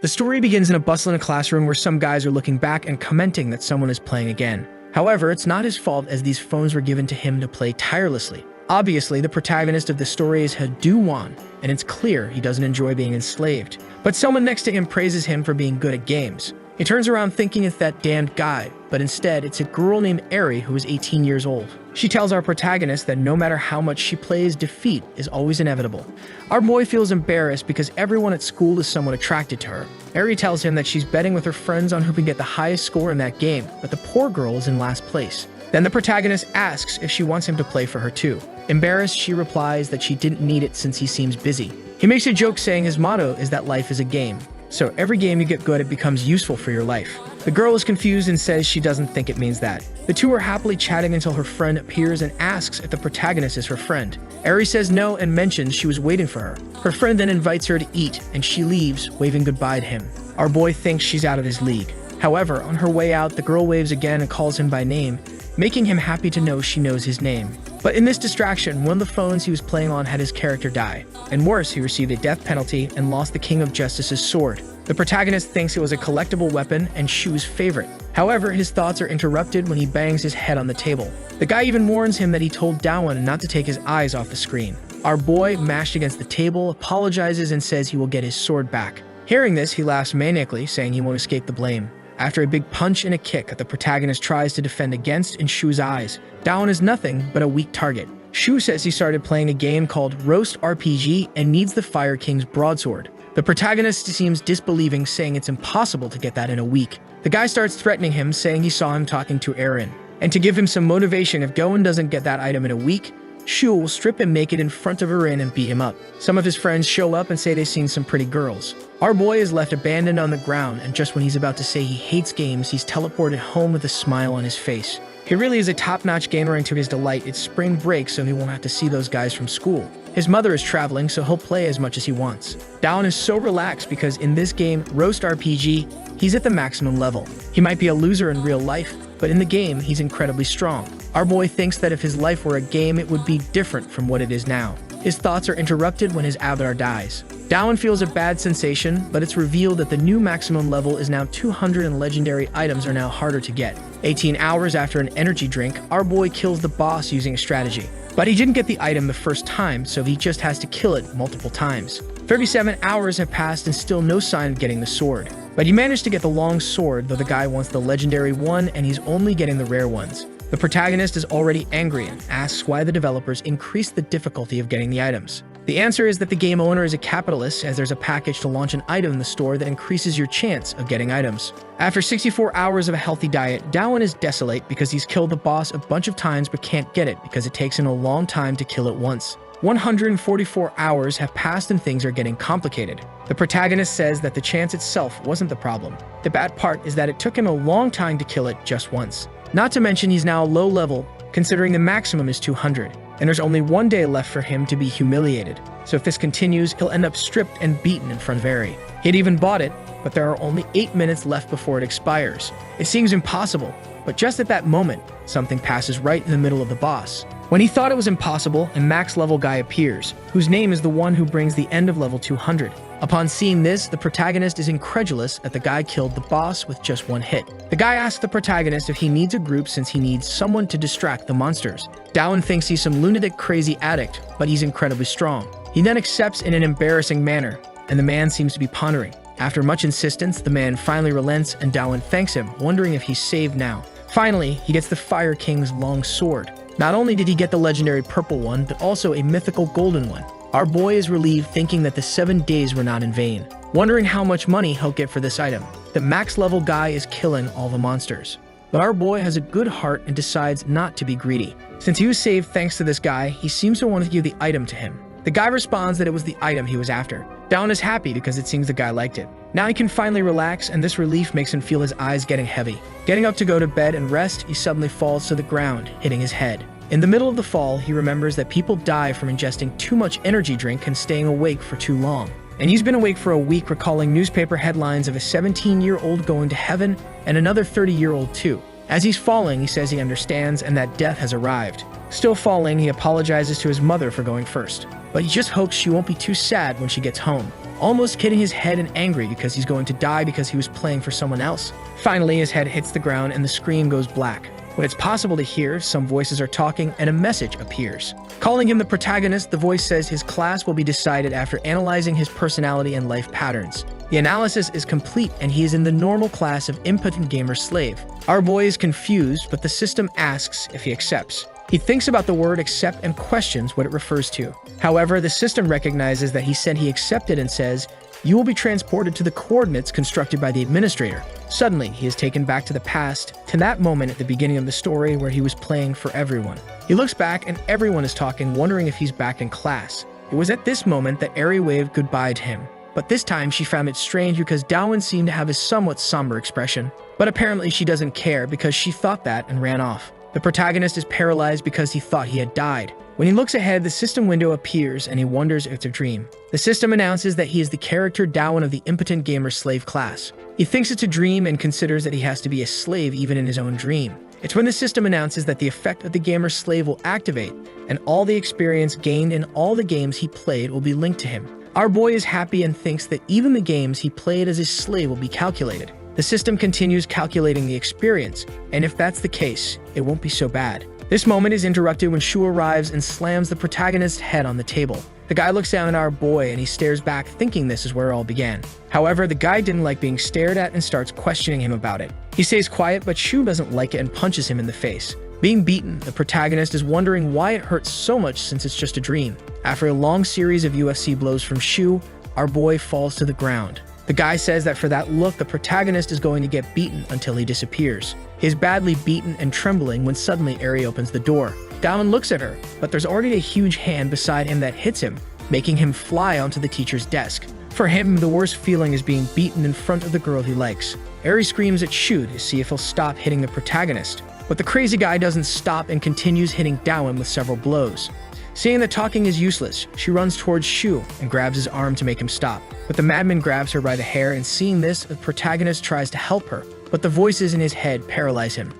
The story begins in a bustling classroom where some guys are looking back and commenting that someone is playing again. However, it's not his fault as these phones were given to him to play tirelessly. Obviously, the protagonist of the story is Wan, and it's clear he doesn't enjoy being enslaved. But someone next to him praises him for being good at games. He turns around thinking it's that damned guy, but instead it's a girl named Eri who is 18 years old. She tells our protagonist that no matter how much she plays, defeat is always inevitable. Our boy feels embarrassed because everyone at school is somewhat attracted to her. Eri tells him that she's betting with her friends on who can get the highest score in that game, but the poor girl is in last place. Then the protagonist asks if she wants him to play for her too. Embarrassed, she replies that she didn't need it since he seems busy. He makes a joke saying his motto is that life is a game. So every game you get good at becomes useful for your life. The girl is confused and says she doesn't think it means that. The two are happily chatting until her friend appears and asks if the protagonist is her friend. Eri says no and mentions she was waiting for her. Her friend then invites her to eat and she leaves, waving goodbye to him. Our boy thinks she's out of his league. However, on her way out, the girl waves again and calls him by name, making him happy to know she knows his name. But in this distraction, one of the phones he was playing on had his character die. And worse, he received a death penalty and lost the King of Justice's sword. The protagonist thinks it was a collectible weapon and Shu's favorite. However, his thoughts are interrupted when he bangs his head on the table. The guy even warns him that he told Dawan not to take his eyes off the screen. Our boy, mashed against the table, apologizes and says he will get his sword back. Hearing this, he laughs maniacally, saying he won't escape the blame. After a big punch and a kick, the protagonist tries to defend against in Shu's eyes. Dawan is nothing but a weak target. Shu says he started playing a game called Roast RPG and needs the Fire King's broadsword. The protagonist seems disbelieving, saying it's impossible to get that in a week. The guy starts threatening him, saying he saw him talking to Eren. And to give him some motivation, if Goen doesn't get that item in a week, Shu will strip him naked in front of Eren and beat him up. Some of his friends show up and say they've seen some pretty girls. Our boy is left abandoned on the ground, and just when he's about to say he hates games, he's teleported home with a smile on his face. He really is a top-notch gamer, and to his delight, it's spring break, so he won't have to see those guys from school. His mother is traveling, so he'll play as much as he wants. Dawan is so relaxed because in this game, Roast RPG, he's at the maximum level. He might be a loser in real life, but in the game, he's incredibly strong. Our boy thinks that if his life were a game, it would be different from what it is now. His thoughts are interrupted when his avatar dies. Dawan feels a bad sensation, but it's revealed that the new maximum level is now 200 and legendary items are now harder to get. 18 hours after an energy drink, our boy kills the boss using a strategy. But he didn't get the item the first time, so he just has to kill it multiple times. 37 hours have passed and still no sign of getting the sword. But he managed to get the long sword, though the guy wants the legendary one and he's only getting the rare ones. The protagonist is already angry and asks why the developers increased the difficulty of getting the items. The answer is that the game owner is a capitalist, as there's a package to launch an item in the store that increases your chance of getting items. After 64 hours of a healthy diet, Dawan is desolate because he's killed the boss a bunch of times but can't get it because it takes him a long time to kill it once. 144 hours have passed and things are getting complicated. The protagonist says that the chance itself wasn't the problem. The bad part is that it took him a long time to kill it just once. Not to mention he's now low level, considering the maximum is 200. And there's only one day left for him to be humiliated. So if this continues, he'll end up stripped and beaten in front of Eri. He'd even bought it, but there are only 8 minutes left before it expires. It seems impossible, but just at that moment, something passes right in the middle of the boss. When he thought it was impossible, a max level guy appears, whose name is the one who brings the end of level 200. Upon seeing this, the protagonist is incredulous that the guy killed the boss with just one hit. The guy asks the protagonist if he needs a group since he needs someone to distract the monsters. Dawan thinks he's some lunatic crazy addict, but he's incredibly strong. He then accepts in an embarrassing manner, and the man seems to be pondering. After much insistence, the man finally relents and Dawan thanks him, wondering if he's saved now. Finally, he gets the Fire King's long sword. Not only did he get the legendary purple one, but also a mythical golden one. Our boy is relieved, thinking that the 7 days were not in vain, wondering how much money he'll get for this item. The max level guy is killing all the monsters. But our boy has a good heart and decides not to be greedy. Since he was saved thanks to this guy, he seems to want to give the item to him. The guy responds that it was the item he was after. Dawan is happy because it seems the guy liked it. Now he can finally relax, and this relief makes him feel his eyes getting heavy. Getting up to go to bed and rest, he suddenly falls to the ground, hitting his head. In the middle of the fall, he remembers that people die from ingesting too much energy drink and staying awake for too long. And he's been awake for a week, recalling newspaper headlines of a 17-year-old going to heaven and another 30-year-old too. As he's falling, he says he understands and that death has arrived. Still falling, he apologizes to his mother for going first, but he just hopes she won't be too sad when she gets home. almost hitting his head and angry because he's going to die because he was playing for someone else. Finally, his head hits the ground and the screen goes black. When it's possible to hear, some voices are talking and a message appears. Calling him the protagonist, the voice says his class will be decided after analyzing his personality and life patterns. The analysis is complete and he is in the normal class of impotent gamer slave. Our boy is confused, but the system asks if he accepts. He thinks about the word accept and questions what it refers to. However, the system recognizes that he said he accepted and says, "You will be transported to the coordinates constructed by the administrator." Suddenly, he is taken back to the past, to that moment at the beginning of the story where he was playing for everyone. He looks back and everyone is talking, wondering if he's back in class. It was at this moment that Eri waved goodbye to him. But this time she found it strange because Dawen seemed to have a somewhat somber expression. But apparently she doesn't care because she thought that and ran off. The protagonist is paralyzed because he thought he had died. When he looks ahead, the system window appears and he wonders if it's a dream. The system announces that he is the character Dawen of the impotent gamer slave class. He thinks it's a dream and considers that he has to be a slave even in his own dream. It's when the system announces that the effect of the gamer slave will activate and all the experience gained in all the games he played will be linked to him. Our boy is happy and thinks that even the games he played as his slave will be calculated. The system continues calculating the experience, and if that's the case, it won't be so bad. This moment is interrupted when Shu arrives and slams the protagonist's head on the table. The guy looks down at our boy and he stares back, thinking this is where it all began. However, the guy didn't like being stared at and starts questioning him about it. He stays quiet, but Shu doesn't like it and punches him in the face. Being beaten, the protagonist is wondering why it hurts so much since it's just a dream. After a long series of UFC blows from Shu, our boy falls to the ground. The guy says that for that look, the protagonist is going to get beaten until he disappears. He is badly beaten and trembling when suddenly Eri opens the door. Dawen looks at her, but there's already a huge hand beside him that hits him, making him fly onto the teacher's desk. For him, the worst feeling is being beaten in front of the girl he likes. Eri screams at Shu to see if he'll stop hitting the protagonist, but the crazy guy doesn't stop and continues hitting Dawen with several blows. Seeing that talking is useless, she runs towards Shu and grabs his arm to make him stop. But the madman grabs her by the hair, and seeing this, the protagonist tries to help her, but the voices in his head paralyze him.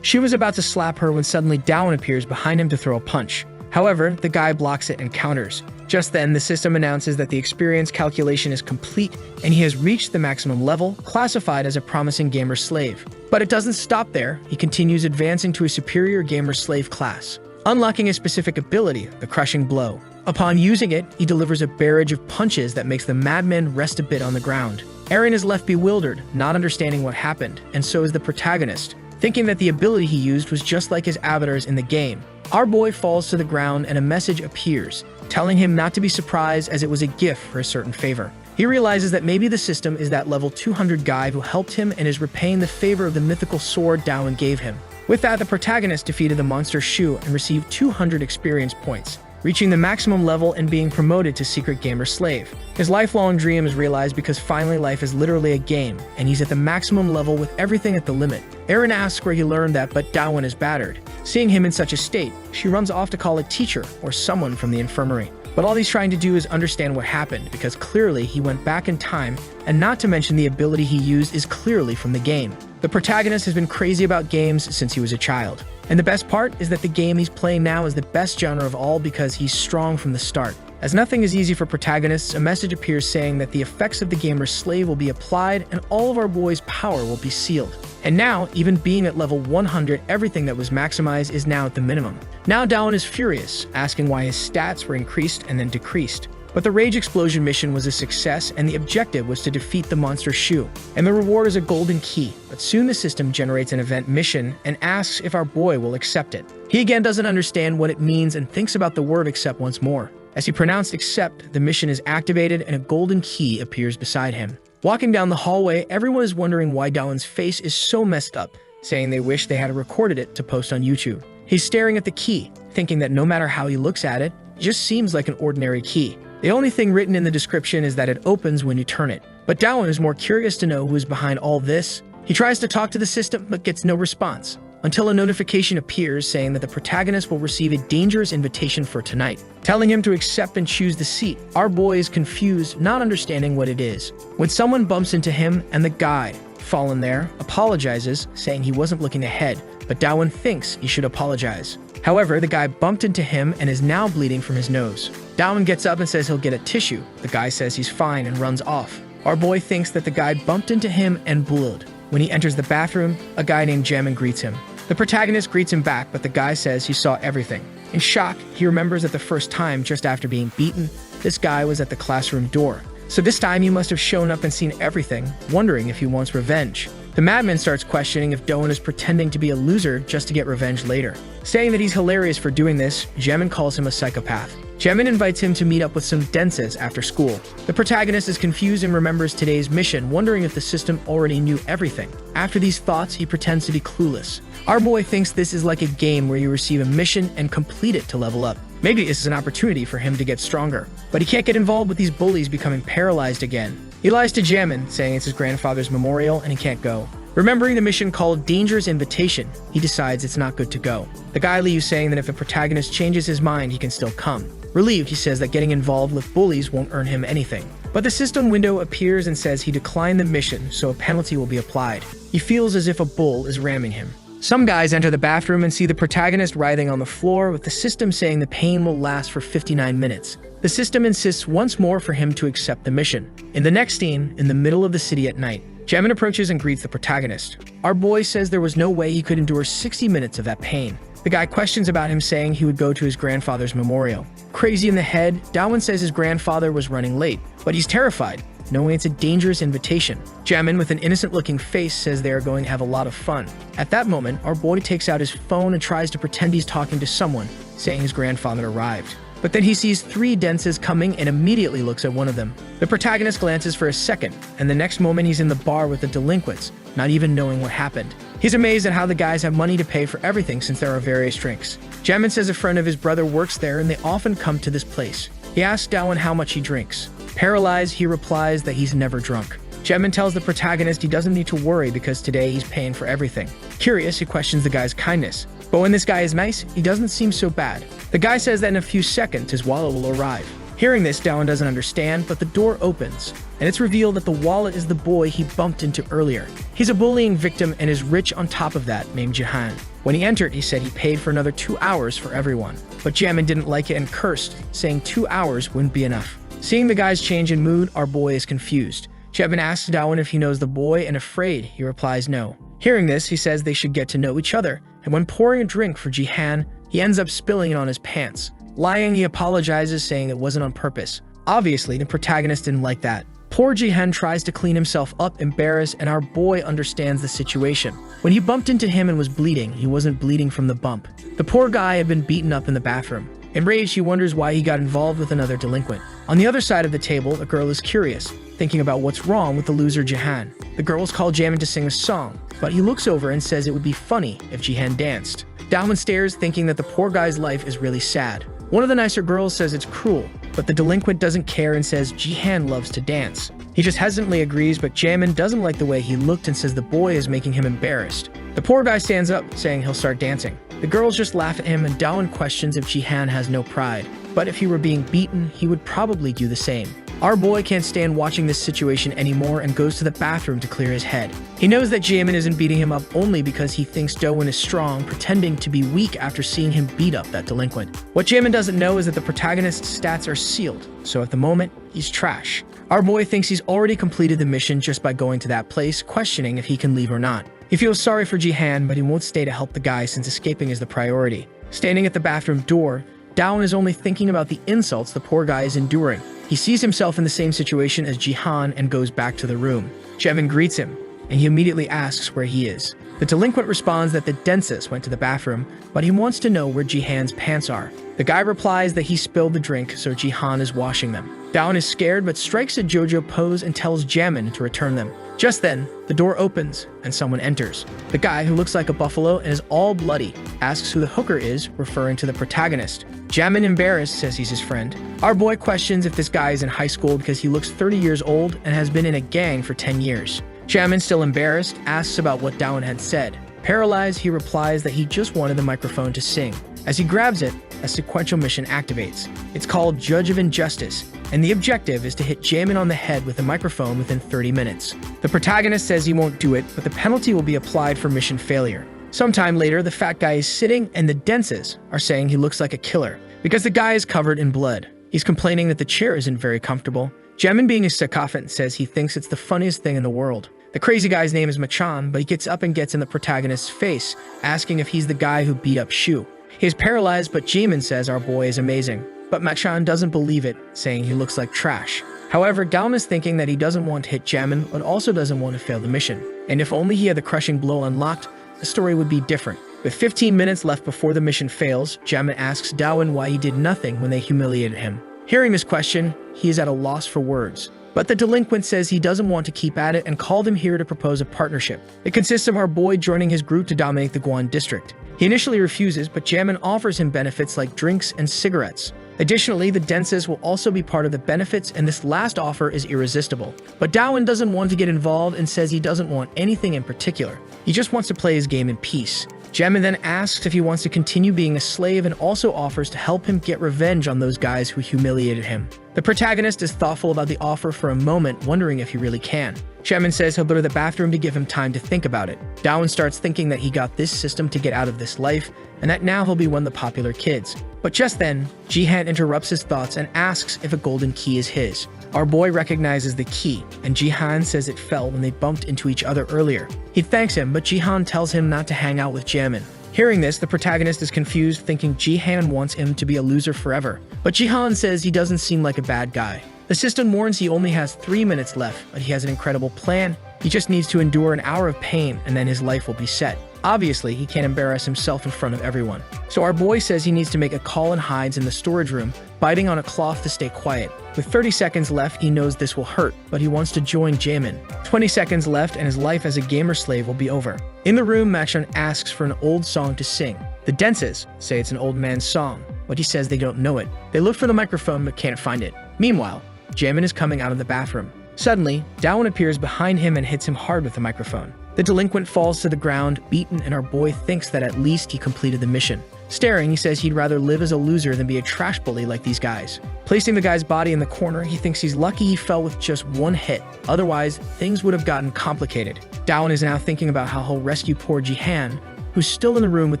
She was about to slap her when suddenly Dawen appears behind him to throw a punch. However, the guy blocks it and counters. Just then, the system announces that the experience calculation is complete and he has reached the maximum level, classified as a promising gamer slave. But it doesn't stop there. He continues advancing to a superior gamer slave class, unlocking a specific ability, the crushing blow. Upon using it, he delivers a barrage of punches that makes the madman rest a bit on the ground. Eren is left bewildered, not understanding what happened, and so is the protagonist, thinking that the ability he used was just like his avatars in the game. Our boy falls to the ground and a message appears, telling him not to be surprised as it was a gift for a certain favor. He realizes that maybe the system is that level 200 guy who helped him and is repaying the favor of the mythical sword Dawen gave him. With that, the protagonist defeated the monster Shu and received 200 experience points, reaching the maximum level and being promoted to Secret Gamer Slave. His lifelong dream is realized because finally life is literally a game, and he's at the maximum level with everything at the limit. Eren asks where he learned that, but Dawen is battered. Seeing him in such a state, she runs off to call a teacher or someone from the infirmary. But all he's trying to do is understand what happened, because clearly he went back in time, and not to mention the ability he used is clearly from the game. The protagonist has been crazy about games since he was a child. And the best part is that the game he's playing now is the best genre of all because he's strong from the start. As nothing is easy for protagonists, a message appears saying that the effects of the gamer's slave will be applied and all of our boy's power will be sealed. And now, even being at level 100, everything that was maximized is now at the minimum. Now Dawen is furious, asking why his stats were increased and then decreased. But the Rage Explosion mission was a success, and the objective was to defeat the monster Shu. And the reward is a golden key, but soon the system generates an event mission and asks if our boy will accept it. He again doesn't understand what it means and thinks about the word accept once more. As he pronounced accept, the mission is activated and a golden key appears beside him. Walking down the hallway, everyone is wondering why Dawen's face is so messed up, saying they wish they had recorded it to post on YouTube. He's staring at the key, thinking that no matter how he looks at it, it just seems like an ordinary key. The only thing written in the description is that it opens when you turn it. But Dawen is more curious to know who is behind all this. He tries to talk to the system but gets no response, until a notification appears saying that the protagonist will receive a dangerous invitation for tonight, telling him to accept and choose the seat. Our boy is confused, not understanding what it is, when someone bumps into him and the guide, fallen there, apologizes, saying he wasn't looking ahead, but Dawen thinks he should apologize. However, the guy bumped into him and is now bleeding from his nose. Dawan gets up and says he'll get a tissue. The guy says he's fine and runs off. Our boy thinks that the guy bumped into him and bullied. When he enters the bathroom, a guy named Jamin greets him. The protagonist greets him back, but the guy says he saw everything. In shock, he remembers that the first time, just after being beaten, this guy was at the classroom door. So this time he must have shown up and seen everything, wondering if he wants revenge. The madman starts questioning if Doan is pretending to be a loser just to get revenge later. Saying that he's hilarious for doing this, Jamin calls him a psychopath. Jamin invites him to meet up with some denses after school. The protagonist is confused and remembers today's mission, wondering if the system already knew everything. After these thoughts, he pretends to be clueless. Our boy thinks this is like a game where you receive a mission and complete it to level up. Maybe this is an opportunity for him to get stronger. But he can't get involved with these bullies becoming paralyzed again. He lies to Jamin, saying it's his grandfather's memorial and he can't go. Remembering the mission called Dangerous Invitation, he decides it's not good to go. The guy leaves, saying that if the protagonist changes his mind, he can still come. Relieved, he says that getting involved with bullies won't earn him anything. But the system window appears and says he declined the mission, so a penalty will be applied. He feels as if a bull is ramming him. Some guys enter the bathroom and see the protagonist writhing on the floor, with the system saying the pain will last for 59 minutes. The system insists once more for him to accept the mission. In the next scene, in the middle of the city at night, Jamin approaches and greets the protagonist. Our boy says there was no way he could endure 60 minutes of that pain. The guy questions about him, saying he would go to his grandfather's memorial. Crazy in the head, Dawan says his grandfather was running late, but he's terrified, knowing it's a dangerous invitation. Jamin, with an innocent-looking face, says they are going to have a lot of fun. At that moment, our boy takes out his phone and tries to pretend he's talking to someone, saying his grandfather arrived. But then he sees 3 denses coming and immediately looks at one of them. The protagonist glances for a second, and the next moment he's in the bar with the delinquents, not even knowing what happened. He's amazed at how the guys have money to pay for everything since there are various drinks. Jamin says a friend of his brother works there and they often come to this place. He asks Dawan how much he drinks. Paralyzed, he replies that he's never drunk. Jamin tells the protagonist he doesn't need to worry because today he's paying for everything. Curious, he questions the guy's kindness. But when this guy is nice, he doesn't seem so bad. The guy says that in a few seconds his wallet will arrive. Hearing this, Dawan doesn't understand, but the door opens, and it's revealed that the wallet is the boy he bumped into earlier. He's a bullying victim and is rich on top of that, named Jihan. When he entered, he said he paid for another 2 hours for everyone. But Jamin didn't like it and cursed, saying 2 hours wouldn't be enough. Seeing the guy's change in mood, our boy is confused. Jamin asks Dawan if he knows the boy, and afraid, he replies no. Hearing this, he says they should get to know each other, and when pouring a drink for Jihan, he ends up spilling it on his pants. Lying, he apologizes, saying it wasn't on purpose. Obviously, the protagonist didn't like that. Poor Jihan tries to clean himself up, embarrassed, and our boy understands the situation. When he bumped into him and was bleeding, he wasn't bleeding from the bump. The poor guy had been beaten up in the bathroom. Enraged, he wonders why he got involved with another delinquent. On the other side of the table, a girl is curious, thinking about what's wrong with the loser Jihan. The girls call Jamin to sing a song, but he looks over and says it would be funny if Jihan danced. Dawan stares, thinking that the poor guy's life is really sad. One of the nicer girls says it's cruel, but the delinquent doesn't care and says Jihan loves to dance. He just hesitantly agrees, but Jamin doesn't like the way he looked and says the boy is making him embarrassed. The poor guy stands up, saying he'll start dancing. The girls just laugh at him, and Dawan questions if Jihan has no pride. But if he were being beaten, he would probably do the same. Our boy can't stand watching this situation anymore and goes to the bathroom to clear his head. He knows that Jamin isn't beating him up only because he thinks Doan is strong, pretending to be weak after seeing him beat up that delinquent. What Jamin doesn't know is that the protagonist's stats are sealed, so at the moment, he's trash. Our boy thinks he's already completed the mission just by going to that place, questioning if he can leave or not. He feels sorry for Jihan, but he won't stay to help the guy since escaping is the priority. Standing at the bathroom door, Dawan is only thinking about the insults the poor guy is enduring. He sees himself in the same situation as Jihan and goes back to the room. Jamin greets him, and he immediately asks where he is. The delinquent responds that the dentist went to the bathroom, but he wants to know where Jihan's pants are. The guy replies that he spilled the drink, so Jihan is washing them. Dawan is scared, but strikes a JoJo pose and tells Jamin to return them. Just then, the door opens, and someone enters. The guy, who looks like a buffalo and is all bloody, asks who the hooker is, referring to the protagonist. Jamin, embarrassed, says he's his friend. Our boy questions if this guy is in high school because he looks 30 years old and has been in a gang for 10 years. Jamin, still embarrassed, asks about what Dawan had said. Paralyzed, he replies that he just wanted the microphone to sing. As he grabs it, a sequential mission activates. It's called Judge of Injustice, and the objective is to hit Jamin on the head with a microphone within 30 minutes. The protagonist says he won't do it, but the penalty will be applied for mission failure. Sometime later, the fat guy is sitting and the denses are saying he looks like a killer because the guy is covered in blood. He's complaining that the chair isn't very comfortable. Jamin, being a sycophant, says he thinks it's the funniest thing in the world. The crazy guy's name is Machan, but he gets up and gets in the protagonist's face, asking if he's the guy who beat up Shu. He is paralyzed, but Jamin says our boy is amazing. But Machan doesn't believe it, saying he looks like trash. However, Dawn is thinking that he doesn't want to hit Jamin, but also doesn't want to fail the mission. And if only he had the crushing blow unlocked, the story would be different. With 15 minutes left before the mission fails, Jamin asks Dawan why he did nothing when they humiliated him. Hearing this question, he is at a loss for words. But the delinquent says he doesn't want to keep at it and called him here to propose a partnership. It consists of our boy joining his group to dominate the Guan district. He initially refuses, but Jamin offers him benefits like drinks and cigarettes. Additionally, the denses will also be part of the benefits, and this last offer is irresistible. But Dawan doesn't want to get involved and says he doesn't want anything in particular. He just wants to play his game in peace. Jamin then asks if he wants to continue being a slave and also offers to help him get revenge on those guys who humiliated him. The protagonist is thoughtful about the offer for a moment, wondering if he really can. Jamin says he'll go to the bathroom to give him time to think about it. Dawan starts thinking that he got this system to get out of this life, and that now he'll be one of the popular kids. But just then, Jihan interrupts his thoughts and asks if a golden key is his. Our boy recognizes the key, and Jihan says it fell when they bumped into each other earlier. He thanks him, but Jihan tells him not to hang out with Jamin. Hearing this, the protagonist is confused, thinking Jihan wants him to be a loser forever. But Jihan says he doesn't seem like a bad guy. The system warns he only has 3 minutes left, but he has an incredible plan. He just needs to endure an hour of pain, and then his life will be set. Obviously, he can't embarrass himself in front of everyone. So our boy says he needs to make a call and hides in the storage room, biting on a cloth to stay quiet. With 30 seconds left, he knows this will hurt, but he wants to join Jamin. 20 seconds left and his life as a gamer slave will be over. In the room, Machan asks for an old song to sing. The denses say it's an old man's song, but he says they don't know it. They look for the microphone but can't find it. Meanwhile, Jamin is coming out of the bathroom. Suddenly, Dawan appears behind him and hits him hard with the microphone. The delinquent falls to the ground, beaten, and our boy thinks that at least he completed the mission. Staring, he says he'd rather live as a loser than be a trash bully like these guys. Placing the guy's body in the corner, he thinks he's lucky he fell with just one hit. Otherwise, things would have gotten complicated. Dawan is now thinking about how he'll rescue poor Jihan, who's still in the room with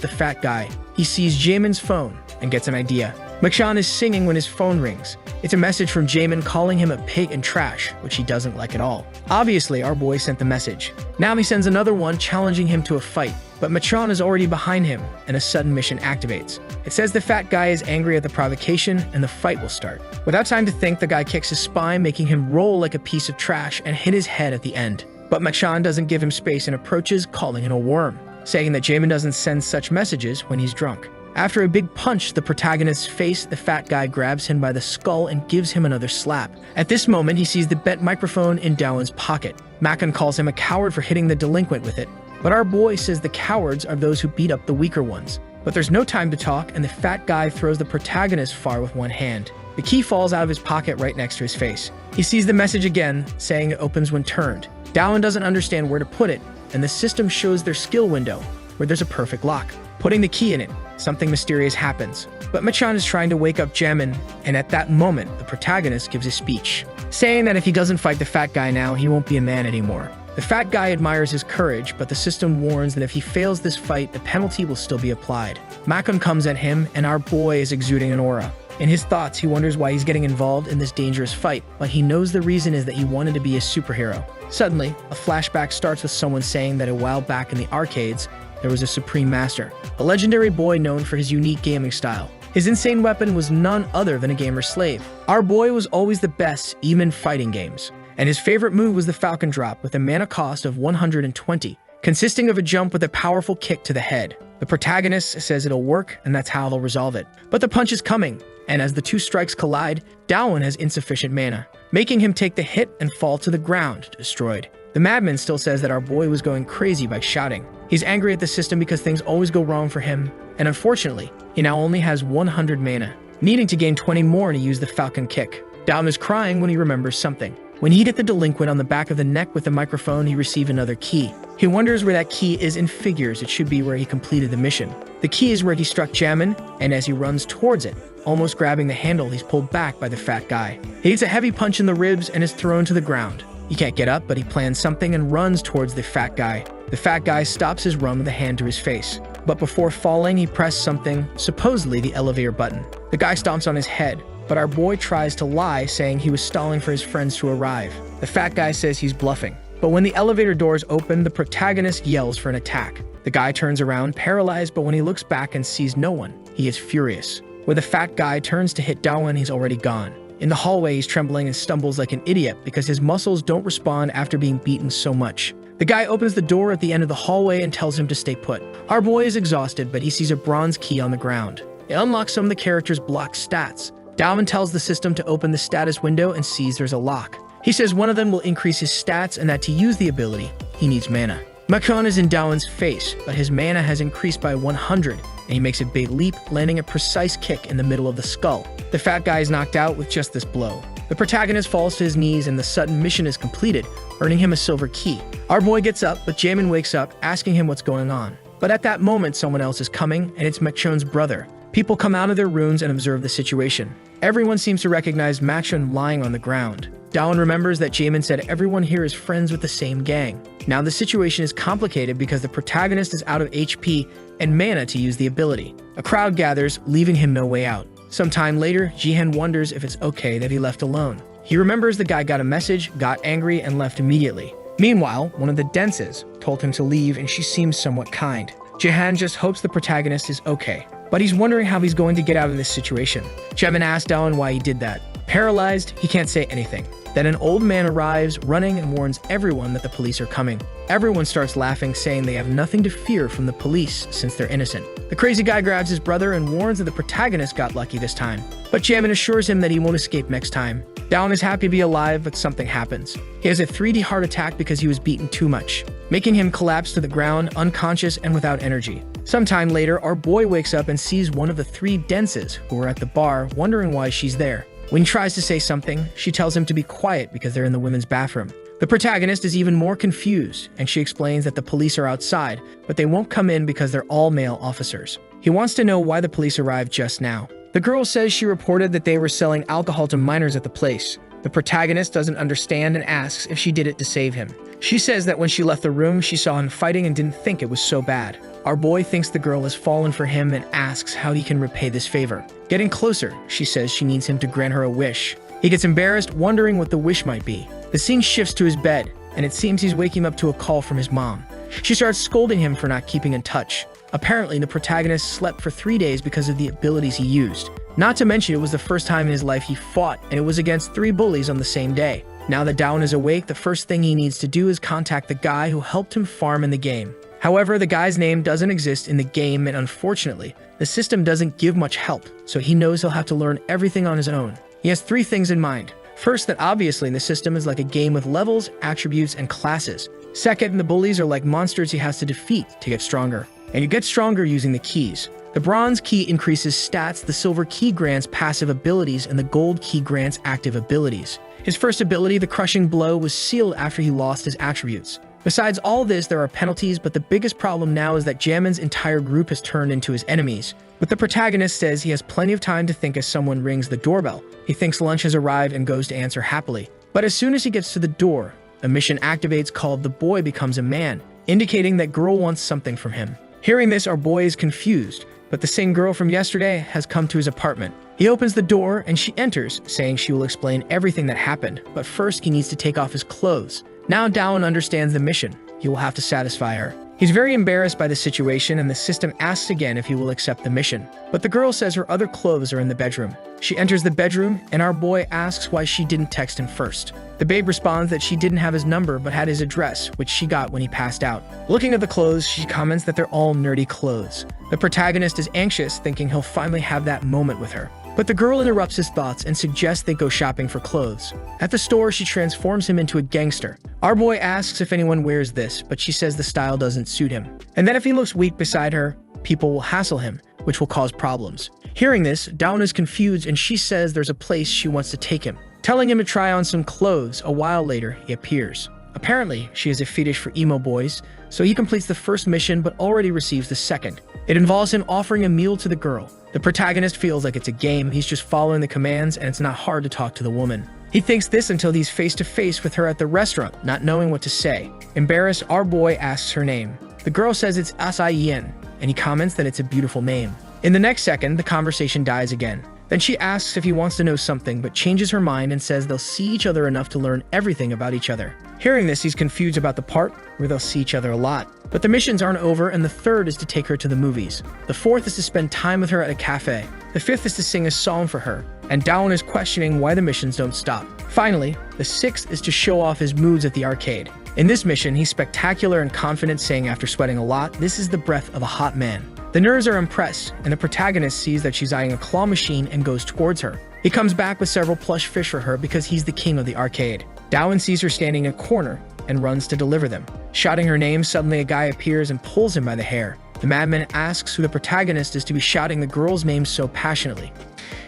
the fat guy. He sees Jamin's phone and gets an idea. Machan is singing when his phone rings. It's a message from Jamin calling him a pig and trash, which he doesn't like at all. Obviously, our boy sent the message. Now he sends another one challenging him to a fight, but Machan is already behind him, and a sudden mission activates. It says the fat guy is angry at the provocation, and the fight will start. Without time to think, the guy kicks his spine, making him roll like a piece of trash and hit his head at the end. But Machan doesn't give him space and approaches, calling him a worm, saying that Jamin doesn't send such messages when he's drunk. After a big punch to the protagonist's face, the fat guy grabs him by the skull and gives him another slap. At this moment, he sees the bent microphone in Dawan's pocket. Machan calls him a coward for hitting the delinquent with it. But our boy says the cowards are those who beat up the weaker ones. But there's no time to talk, and the fat guy throws the protagonist far with one hand. The key falls out of his pocket right next to his face. He sees the message again, saying it opens when turned. Dawan doesn't understand where to put it, and the system shows their skill window, where there's a perfect lock. Putting the key in it, something mysterious happens. But Machan is trying to wake up Jamin, and at that moment, the protagonist gives a speech, saying that if he doesn't fight the fat guy now, he won't be a man anymore. The fat guy admires his courage, but the system warns that if he fails this fight, the penalty will still be applied. Machan comes at him, and our boy is exuding an aura. In his thoughts, he wonders why he's getting involved in this dangerous fight, but he knows the reason is that he wanted to be a superhero. Suddenly, a flashback starts with someone saying that a while back in the arcades, there was a Supreme Master, a legendary boy known for his unique gaming style. His insane weapon was none other than a gamer slave. Our boy was always the best, even in fighting games. And his favorite move was the Falcon Drop with a mana cost of 120, consisting of a jump with a powerful kick to the head. The protagonist says it'll work, and that's how they'll resolve it. But the punch is coming, and as the two strikes collide, Dawan has insufficient mana, making him take the hit and fall to the ground, destroyed. The madman still says that our boy was going crazy by shouting. He's angry at the system because things always go wrong for him, and unfortunately, he now only has 100 mana, needing to gain 20 more to use the Falcon Kick. Dawan is crying when he remembers something. When he hit the delinquent on the back of the neck with the microphone, he received another key. He wonders where that key is and figures it should be where he completed the mission. The key is where he struck Jamin, and as he runs towards it, almost grabbing the handle, he's pulled back by the fat guy. He gets a heavy punch in the ribs and is thrown to the ground. He can't get up, but he plans something and runs towards the fat guy. The fat guy stops his run with a hand to his face. But before falling, he pressed something, supposedly the elevator button. The guy stomps on his head, but our boy tries to lie, saying he was stalling for his friends to arrive. The fat guy says he's bluffing. But when the elevator doors open, the protagonist yells for an attack. The guy turns around, paralyzed, but when he looks back and sees no one, he is furious. Where the fat guy turns to hit Dawan, he's already gone. In the hallway, he's trembling and stumbles like an idiot because his muscles don't respond after being beaten so much. The guy opens the door at the end of the hallway and tells him to stay put. Our boy is exhausted, but he sees a bronze key on the ground. It unlocks some of the characters' blocked stats. Dawan tells the system to open the status window and sees there's a lock. He says one of them will increase his stats and that to use the ability, he needs mana. Makon is in Dawan's face, but his mana has increased by 100, and he makes a big leap, landing a precise kick in the middle of the skull. The fat guy is knocked out with just this blow. The protagonist falls to his knees and the sudden mission is completed, earning him a silver key. Our boy gets up, but Jamin wakes up, asking him what's going on. But at that moment, someone else is coming, and it's Makchon's brother. People come out of their rooms and observe the situation. Everyone seems to recognize Makchon lying on the ground. Dawan remembers that Jamin said everyone here is friends with the same gang. Now the situation is complicated because the protagonist is out of HP and mana to use the ability. A crowd gathers, leaving him no way out. Sometime later, Jihen wonders if it's okay that he left alone. He remembers the guy got a message, got angry, and left immediately. Meanwhile, one of the denses told him to leave, and she seems somewhat kind. Jihen just hopes the protagonist is okay, but he's wondering how he's going to get out of this situation. Jamin asks Dawan why he did that. Paralyzed, he can't say anything. Then an old man arrives, running, and warns everyone that the police are coming. Everyone starts laughing, saying they have nothing to fear from the police since they're innocent. The crazy guy grabs his brother and warns that the protagonist got lucky this time. But Jamin assures him that he won't escape next time. Dawan is happy to be alive, but something happens. He has a 3D heart attack because he was beaten too much, making him collapse to the ground, unconscious and without energy. Sometime later, our boy wakes up and sees one of the 3 denses who were at the bar, wondering why she's there. When he tries to say something, she tells him to be quiet because they're in the women's bathroom. The protagonist is even more confused, and she explains that the police are outside, but they won't come in because they're all male officers. He wants to know why the police arrived just now. The girl says she reported that they were selling alcohol to minors at the place. The protagonist doesn't understand and asks if she did it to save him. She says that when she left the room, she saw him fighting and didn't think it was so bad. Our boy thinks the girl has fallen for him and asks how he can repay this favor. Getting closer, she says she needs him to grant her a wish. He gets embarrassed, wondering what the wish might be. The scene shifts to his bed, and it seems he's waking up to a call from his mom. She starts scolding him for not keeping in touch. Apparently, the protagonist slept for 3 days because of the abilities he used. Not to mention, it was the first time in his life he fought, and it was against 3 bullies on the same day. Now that Dawan is awake, the first thing he needs to do is contact the guy who helped him farm in the game. However, the guy's name doesn't exist in the game, and unfortunately, the system doesn't give much help, so he knows he'll have to learn everything on his own. He has 3 things in mind. First, that obviously the system is like a game with levels, attributes, and classes. Second, the bullies are like monsters he has to defeat to get stronger. And you get stronger using the keys. The bronze key increases stats, the silver key grants passive abilities, and the gold key grants active abilities. His first ability, the crushing blow, was sealed after he lost his attributes. Besides all this, there are penalties, but the biggest problem now is that Jamin's entire group has turned into his enemies. But the protagonist says he has plenty of time to think as someone rings the doorbell. He thinks lunch has arrived and goes to answer happily. But as soon as he gets to the door, a mission activates called The Boy Becomes a Man, indicating that girl wants something from him. Hearing this, our boy is confused, but the same girl from yesterday has come to his apartment. He opens the door and she enters, saying she will explain everything that happened, but first he needs to take off his clothes. Now Dawan understands the mission. He will have to satisfy her. He's very embarrassed by the situation, and the system asks again if he will accept the mission. But the girl says her other clothes are in the bedroom. She enters the bedroom, and our boy asks why she didn't text him first. The babe responds that she didn't have his number but had his address, which she got when he passed out. Looking at the clothes, she comments that they're all nerdy clothes. The protagonist is anxious, thinking he'll finally have that moment with her. But the girl interrupts his thoughts and suggests they go shopping for clothes. At the store, she transforms him into a gangster. Our boy asks if anyone wears this, but she says the style doesn't suit him. And that if he looks weak beside her, people will hassle him, which will cause problems. Hearing this, Dawan is confused and she says there's a place she wants to take him. Telling him to try on some clothes, a while later, he appears. Apparently, she has a fetish for emo boys, so he completes the first mission but already receives the second. It involves him offering a meal to the girl. The protagonist feels like it's a game, he's just following the commands, and it's not hard to talk to the woman. He thinks this until he's face to face with her at the restaurant, not knowing what to say. Embarrassed, our boy asks her name. The girl says it's Asayen, and he comments that it's a beautiful name. In the next second, the conversation dies again. Then she asks if he wants to know something, but changes her mind and says they'll see each other enough to learn everything about each other. Hearing this, he's confused about the part where they'll see each other a lot. But the missions aren't over, and the third is to take her to the movies. The fourth is to spend time with her at a cafe. The fifth is to sing a song for her, and Dawn is questioning why the missions don't stop. Finally, the sixth is to show off his moods at the arcade. In this mission, he's spectacular and confident, saying after sweating a lot, "This is the breath of a hot man." The nerds are impressed, and the protagonist sees that she's eyeing a claw machine and goes towards her. He comes back with several plush fish for her because he's the king of the arcade. Dawn sees her standing in a corner and runs to deliver them. Shouting her name, suddenly a guy appears and pulls him by the hair. The madman asks who the protagonist is to be shouting the girl's name so passionately.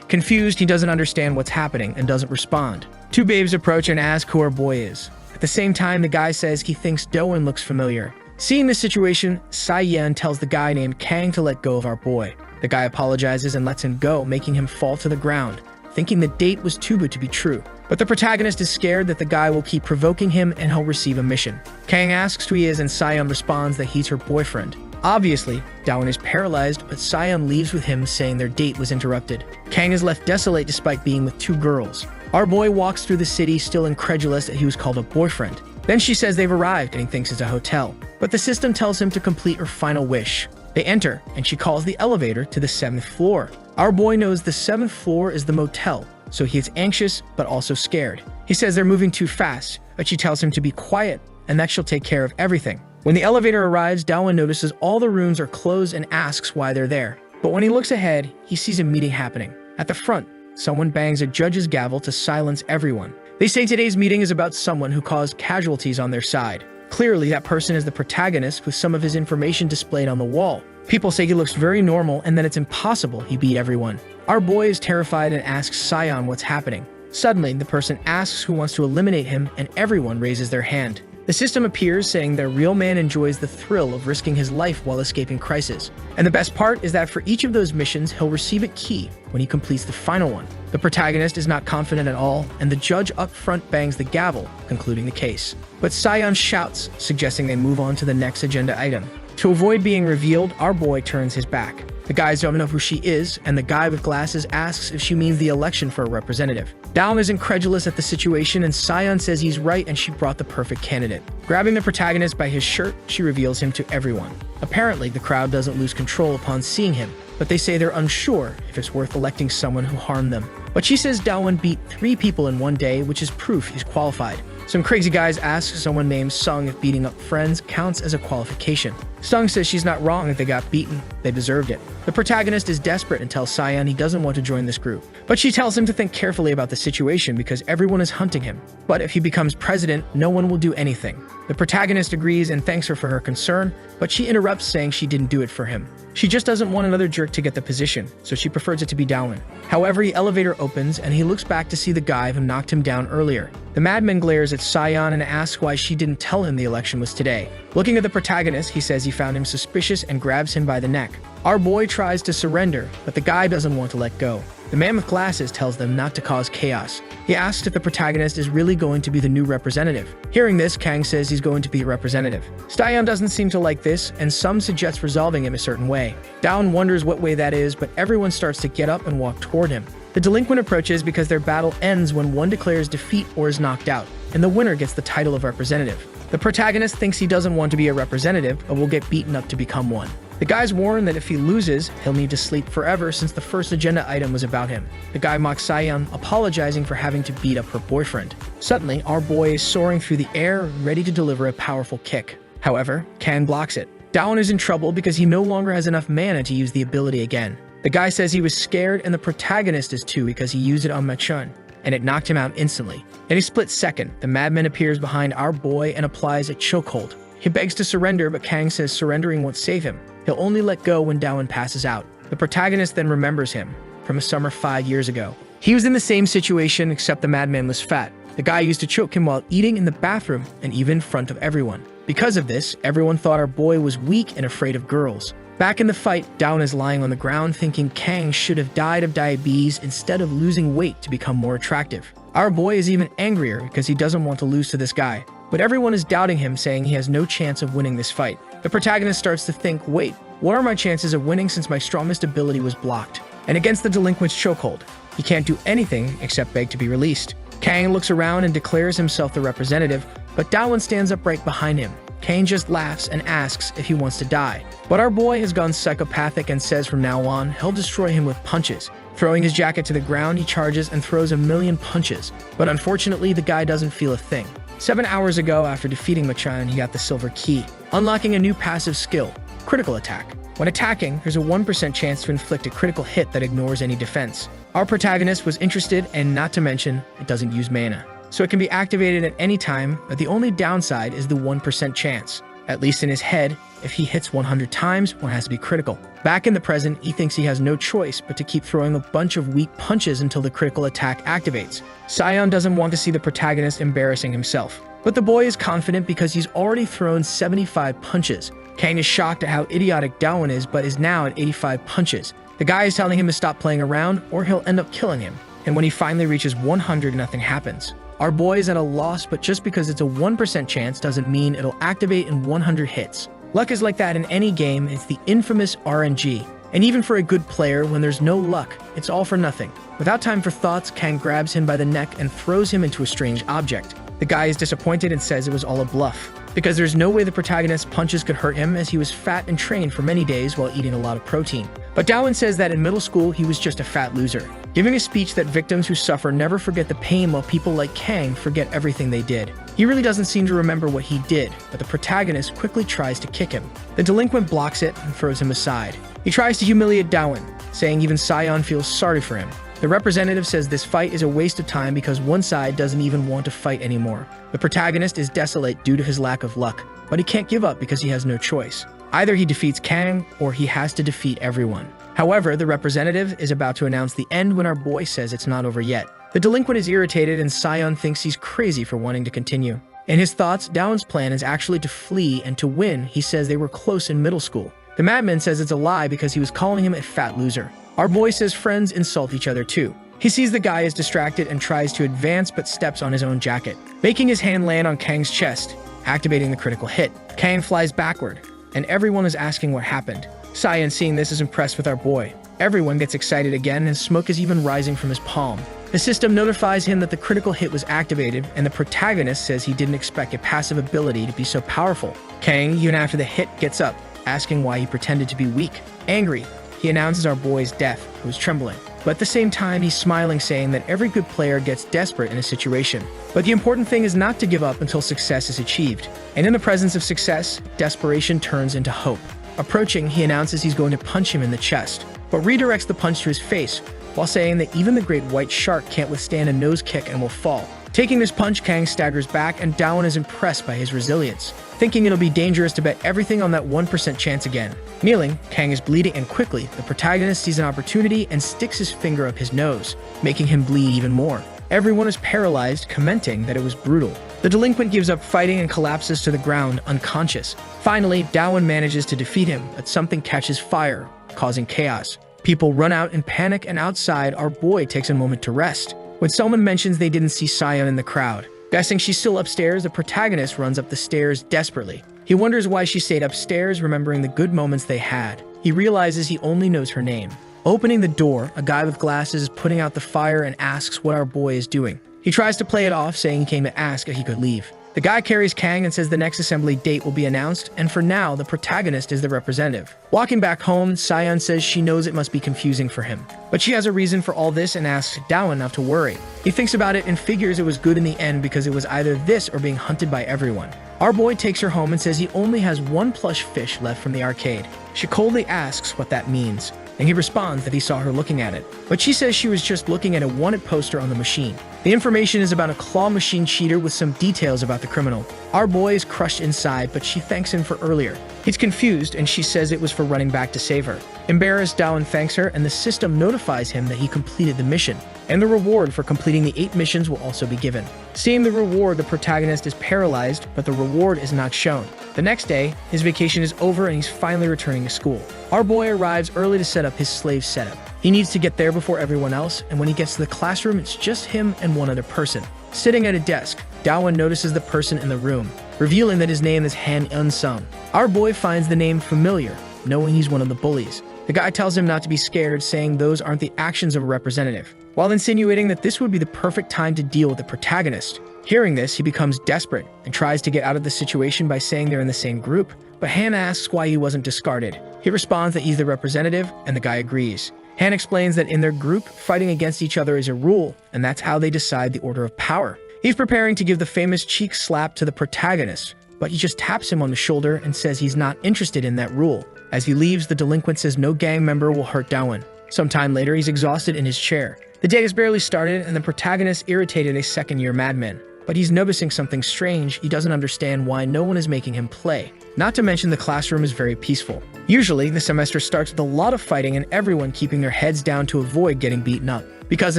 Confused, he doesn't understand what's happening and doesn't respond. Two babes approach and ask who our boy is. At the same time, the guy says he thinks Doan looks familiar. Seeing this situation, Sayen tells the guy named Kang to let go of our boy. The guy apologizes and lets him go, making him fall to the ground, thinking the date was too good to be true. But the protagonist is scared that the guy will keep provoking him and he'll receive a mission. Kang asks who he is, and Sayen responds that he's her boyfriend. Obviously, Dawn is paralyzed, but Sayen leaves with him, saying their date was interrupted. Kang is left desolate despite being with two girls. Our boy walks through the city, still incredulous that he was called a boyfriend. Then she says they've arrived and he thinks it's a hotel. But the system tells him to complete her final wish. They enter, and she calls the elevator to the 7th floor. Our boy knows the 7th floor is the motel, so he gets anxious but also scared. He says they're moving too fast, but she tells him to be quiet and that she'll take care of everything. When the elevator arrives, Dawan notices all the rooms are closed and asks why they're there. But when he looks ahead, he sees a meeting happening. At the front, someone bangs a judge's gavel to silence everyone. They say today's meeting is about someone who caused casualties on their side. Clearly, that person is the protagonist, with some of his information displayed on the wall. People say he looks very normal and that it's impossible he beat everyone. Our boy is terrified and asks Sion what's happening. Suddenly, the person asks who wants to eliminate him, and everyone raises their hand. The system appears, saying their real man enjoys the thrill of risking his life while escaping crisis. And the best part is that for each of those missions, he'll receive a key when he completes the final one. The protagonist is not confident at all, and the judge up front bangs the gavel, concluding the case. But Sion shouts, suggesting they move on to the next agenda item. To avoid being revealed, our boy turns his back. The guys don't know who she is, and the guy with glasses asks if she means the election for a representative. Dawn is incredulous at the situation, and Sion says he's right and she brought the perfect candidate. Grabbing the protagonist by his shirt, she reveals him to everyone. Apparently, the crowd doesn't lose control upon seeing him, but they say they're unsure if it's worth electing someone who harmed them. But she says Dawan beat 3 people in one day, which is proof he's qualified. Some crazy guys ask someone named Sung if beating up friends counts as a qualification. Sung says she's not wrong if they got beaten, they deserved it. The protagonist is desperate and tells Sion he doesn't want to join this group. But she tells him to think carefully about the situation because everyone is hunting him. But if he becomes president, no one will do anything. The protagonist agrees and thanks her for her concern, but she interrupts, saying she didn't do it for him. She just doesn't want another jerk to get the position, so she prefers it to be Dawan. However, the elevator opens and he looks back to see the guy who knocked him down earlier. The madman glares at Sion and asks why she didn't tell him the election was today. Looking at the protagonist, he says he found him suspicious and grabs him by the neck. Our boy tries to surrender, but the guy doesn't want to let go. The man with glasses tells them not to cause chaos. He asks if the protagonist is really going to be the new representative. Hearing this, Kang says he's going to be a representative. Sion doesn't seem to like this, and some suggest resolving him a certain way. Dawn wonders what way that is, but everyone starts to get up and walk toward him. The delinquent approaches because their battle ends when one declares defeat or is knocked out, and the winner gets the title of representative. The protagonist thinks he doesn't want to be a representative, but will get beaten up to become one. The guys warn that if he loses, he'll need to sleep forever since the first agenda item was about him. The guy mocks Sion, apologizing for having to beat up her boyfriend. Suddenly, our boy is soaring through the air, ready to deliver a powerful kick. However, Kang blocks it. Dawan is in trouble because he no longer has enough mana to use the ability again. The guy says he was scared, and the protagonist is too because he used it on Machun, and it knocked him out instantly. In a split second, the madman appears behind our boy and applies a chokehold. He begs to surrender, but Kang says surrendering won't save him. He'll only let go when Dawan passes out. The protagonist then remembers him from a summer 5 years ago. He was in the same situation, except the madman was fat. The guy used to choke him while eating in the bathroom and even in front of everyone. Because of this, everyone thought our boy was weak and afraid of girls. Back in the fight, Dawn is lying on the ground thinking Kang should have died of diabetes instead of losing weight to become more attractive. Our boy is even angrier because he doesn't want to lose to this guy, but everyone is doubting him, saying he has no chance of winning this fight. The protagonist starts to think, wait, what are my chances of winning since my strongest ability was blocked? And against the delinquent's chokehold, he can't do anything except beg to be released. Kang looks around and declares himself the representative, but Dawn stands up right behind him. Kang just laughs and asks if he wants to die. But our boy has gone psychopathic and says from now on, he'll destroy him with punches. Throwing his jacket to the ground, he charges and throws 1,000,000 punches. But unfortunately, the guy doesn't feel a thing. 7 hours ago, after defeating Machan, he got the silver key, unlocking a new passive skill, critical attack. When attacking, there's a 1% chance to inflict a critical hit that ignores any defense. Our protagonist was interested, and not to mention, it doesn't use mana, so it can be activated at any time, but the only downside is the 1% chance. At least in his head, if he hits 100 times, one has to be critical. Back in the present, he thinks he has no choice but to keep throwing a bunch of weak punches until the critical attack activates. Sion doesn't want to see the protagonist embarrassing himself, but the boy is confident because he's already thrown 75 punches. Kang is shocked at how idiotic Dawn is, but is now at 85 punches. The guy is telling him to stop playing around or he'll end up killing him, and when he finally reaches 100, nothing happens. Our boy is at a loss, but just because it's a 1% chance doesn't mean it'll activate in 100 hits. Luck is like that in any game, it's the infamous RNG. And even for a good player, when there's no luck, it's all for nothing. Without time for thoughts, Kang grabs him by the neck and throws him into a strange object. The guy is disappointed and says it was all a bluff, because there's no way the protagonist's punches could hurt him, as he was fat and trained for many days while eating a lot of protein. But Dawn says that in middle school, he was just a fat loser, giving a speech that victims who suffer never forget the pain, while people like Kang forget everything they did. He really doesn't seem to remember what he did, but the protagonist quickly tries to kick him. The delinquent blocks it and throws him aside. He tries to humiliate Dawn, saying even Sion feels sorry for him. The representative says this fight is a waste of time because one side doesn't even want to fight anymore. The protagonist is desolate due to his lack of luck, but he can't give up because he has no choice. Either he defeats Kang, or he has to defeat everyone. However, the representative is about to announce the end when our boy says it's not over yet. The delinquent is irritated and Sion thinks he's crazy for wanting to continue. In his thoughts, Dawn's plan is actually to flee and to win. He says they were close in middle school. The madman says it's a lie because he was calling him a fat loser. Our boy says friends insult each other too. He sees the guy is distracted and tries to advance but steps on his own jacket, making his hand land on Kang's chest, activating the critical hit. Kang flies backward, and everyone is asking what happened. Sion, seeing this, is impressed with our boy. Everyone gets excited again, and smoke is even rising from his palm. The system notifies him that the critical hit was activated, and the protagonist says he didn't expect a passive ability to be so powerful. Kang, even after the hit, gets up, asking why he pretended to be weak. Angry, he announces our boy's death, who is trembling. But at the same time, he's smiling, saying that every good player gets desperate in a situation. But the important thing is not to give up until success is achieved. And in the presence of success, desperation turns into hope. Approaching, he announces he's going to punch him in the chest, but redirects the punch to his face, while saying that even the great white shark can't withstand a nose kick and will fall. Taking this punch, Kang staggers back, and Dawn is impressed by his resilience, thinking it'll be dangerous to bet everything on that 1% chance again. Kneeling, Kang is bleeding, and quickly, the protagonist sees an opportunity and sticks his finger up his nose, making him bleed even more. Everyone is paralyzed, commenting that it was brutal. The delinquent gives up fighting and collapses to the ground, unconscious. Finally, Dawn manages to defeat him, but something catches fire, causing chaos. People run out in panic, and outside, our boy takes a moment to rest, when someone mentions they didn't see Sion in the crowd. Guessing she's still upstairs, the protagonist runs up the stairs desperately. He wonders why she stayed upstairs, remembering the good moments they had. He realizes he only knows her name. Opening the door, a guy with glasses is putting out the fire and asks what our boy is doing. He tries to play it off, saying he came to ask if he could leave. The guy carries Kang and says the next assembly date will be announced, and for now, the protagonist is the representative. Walking back home, Sion says she knows it must be confusing for him, but she has a reason for all this and asks Dawn not to worry. He thinks about it and figures it was good in the end because it was either this or being hunted by everyone. Our boy takes her home and says he only has one plush fish left from the arcade. She coldly asks what that means, and he responds that he saw her looking at it, but she says she was just looking at a wanted poster on the machine. The information is about a claw machine cheater with some details about the criminal. Our boy is crushed inside, but she thanks him for earlier. He's confused, and she says it was for running back to save her. Embarrassed, Dawn thanks her, and the system notifies him that he completed the mission, and the reward for completing the 8 missions will also be given. Seeing the reward, the protagonist is paralyzed, but the reward is not shown. The next day, his vacation is over and he's finally returning to school. Our boy arrives early to set up his slave setup. He needs to get there before everyone else, and when he gets to the classroom, it's just him and one other person. Sitting at a desk, Dawan notices the person in the room, revealing that his name is Han Eun-sung. Our boy finds the name familiar, knowing he's one of the bullies. The guy tells him not to be scared, saying those aren't the actions of a representative, while insinuating that this would be the perfect time to deal with the protagonist. Hearing this, he becomes desperate and tries to get out of the situation by saying they're in the same group, but Han asks why he wasn't discarded. He responds that he's the representative, and the guy agrees. Han explains that in their group, fighting against each other is a rule, and that's how they decide the order of power. He's preparing to give the famous cheek slap to the protagonist, but he just taps him on the shoulder and says he's not interested in that rule. As he leaves, the delinquent says no gang member will hurt Dawan. Sometime later, he's exhausted in his chair. The day has barely started, and the protagonist irritated a second-year madman. But he's noticing something strange. He doesn't understand why no one is making him play. Not to mention the classroom is very peaceful. Usually, the semester starts with a lot of fighting and everyone keeping their heads down to avoid getting beaten up. Because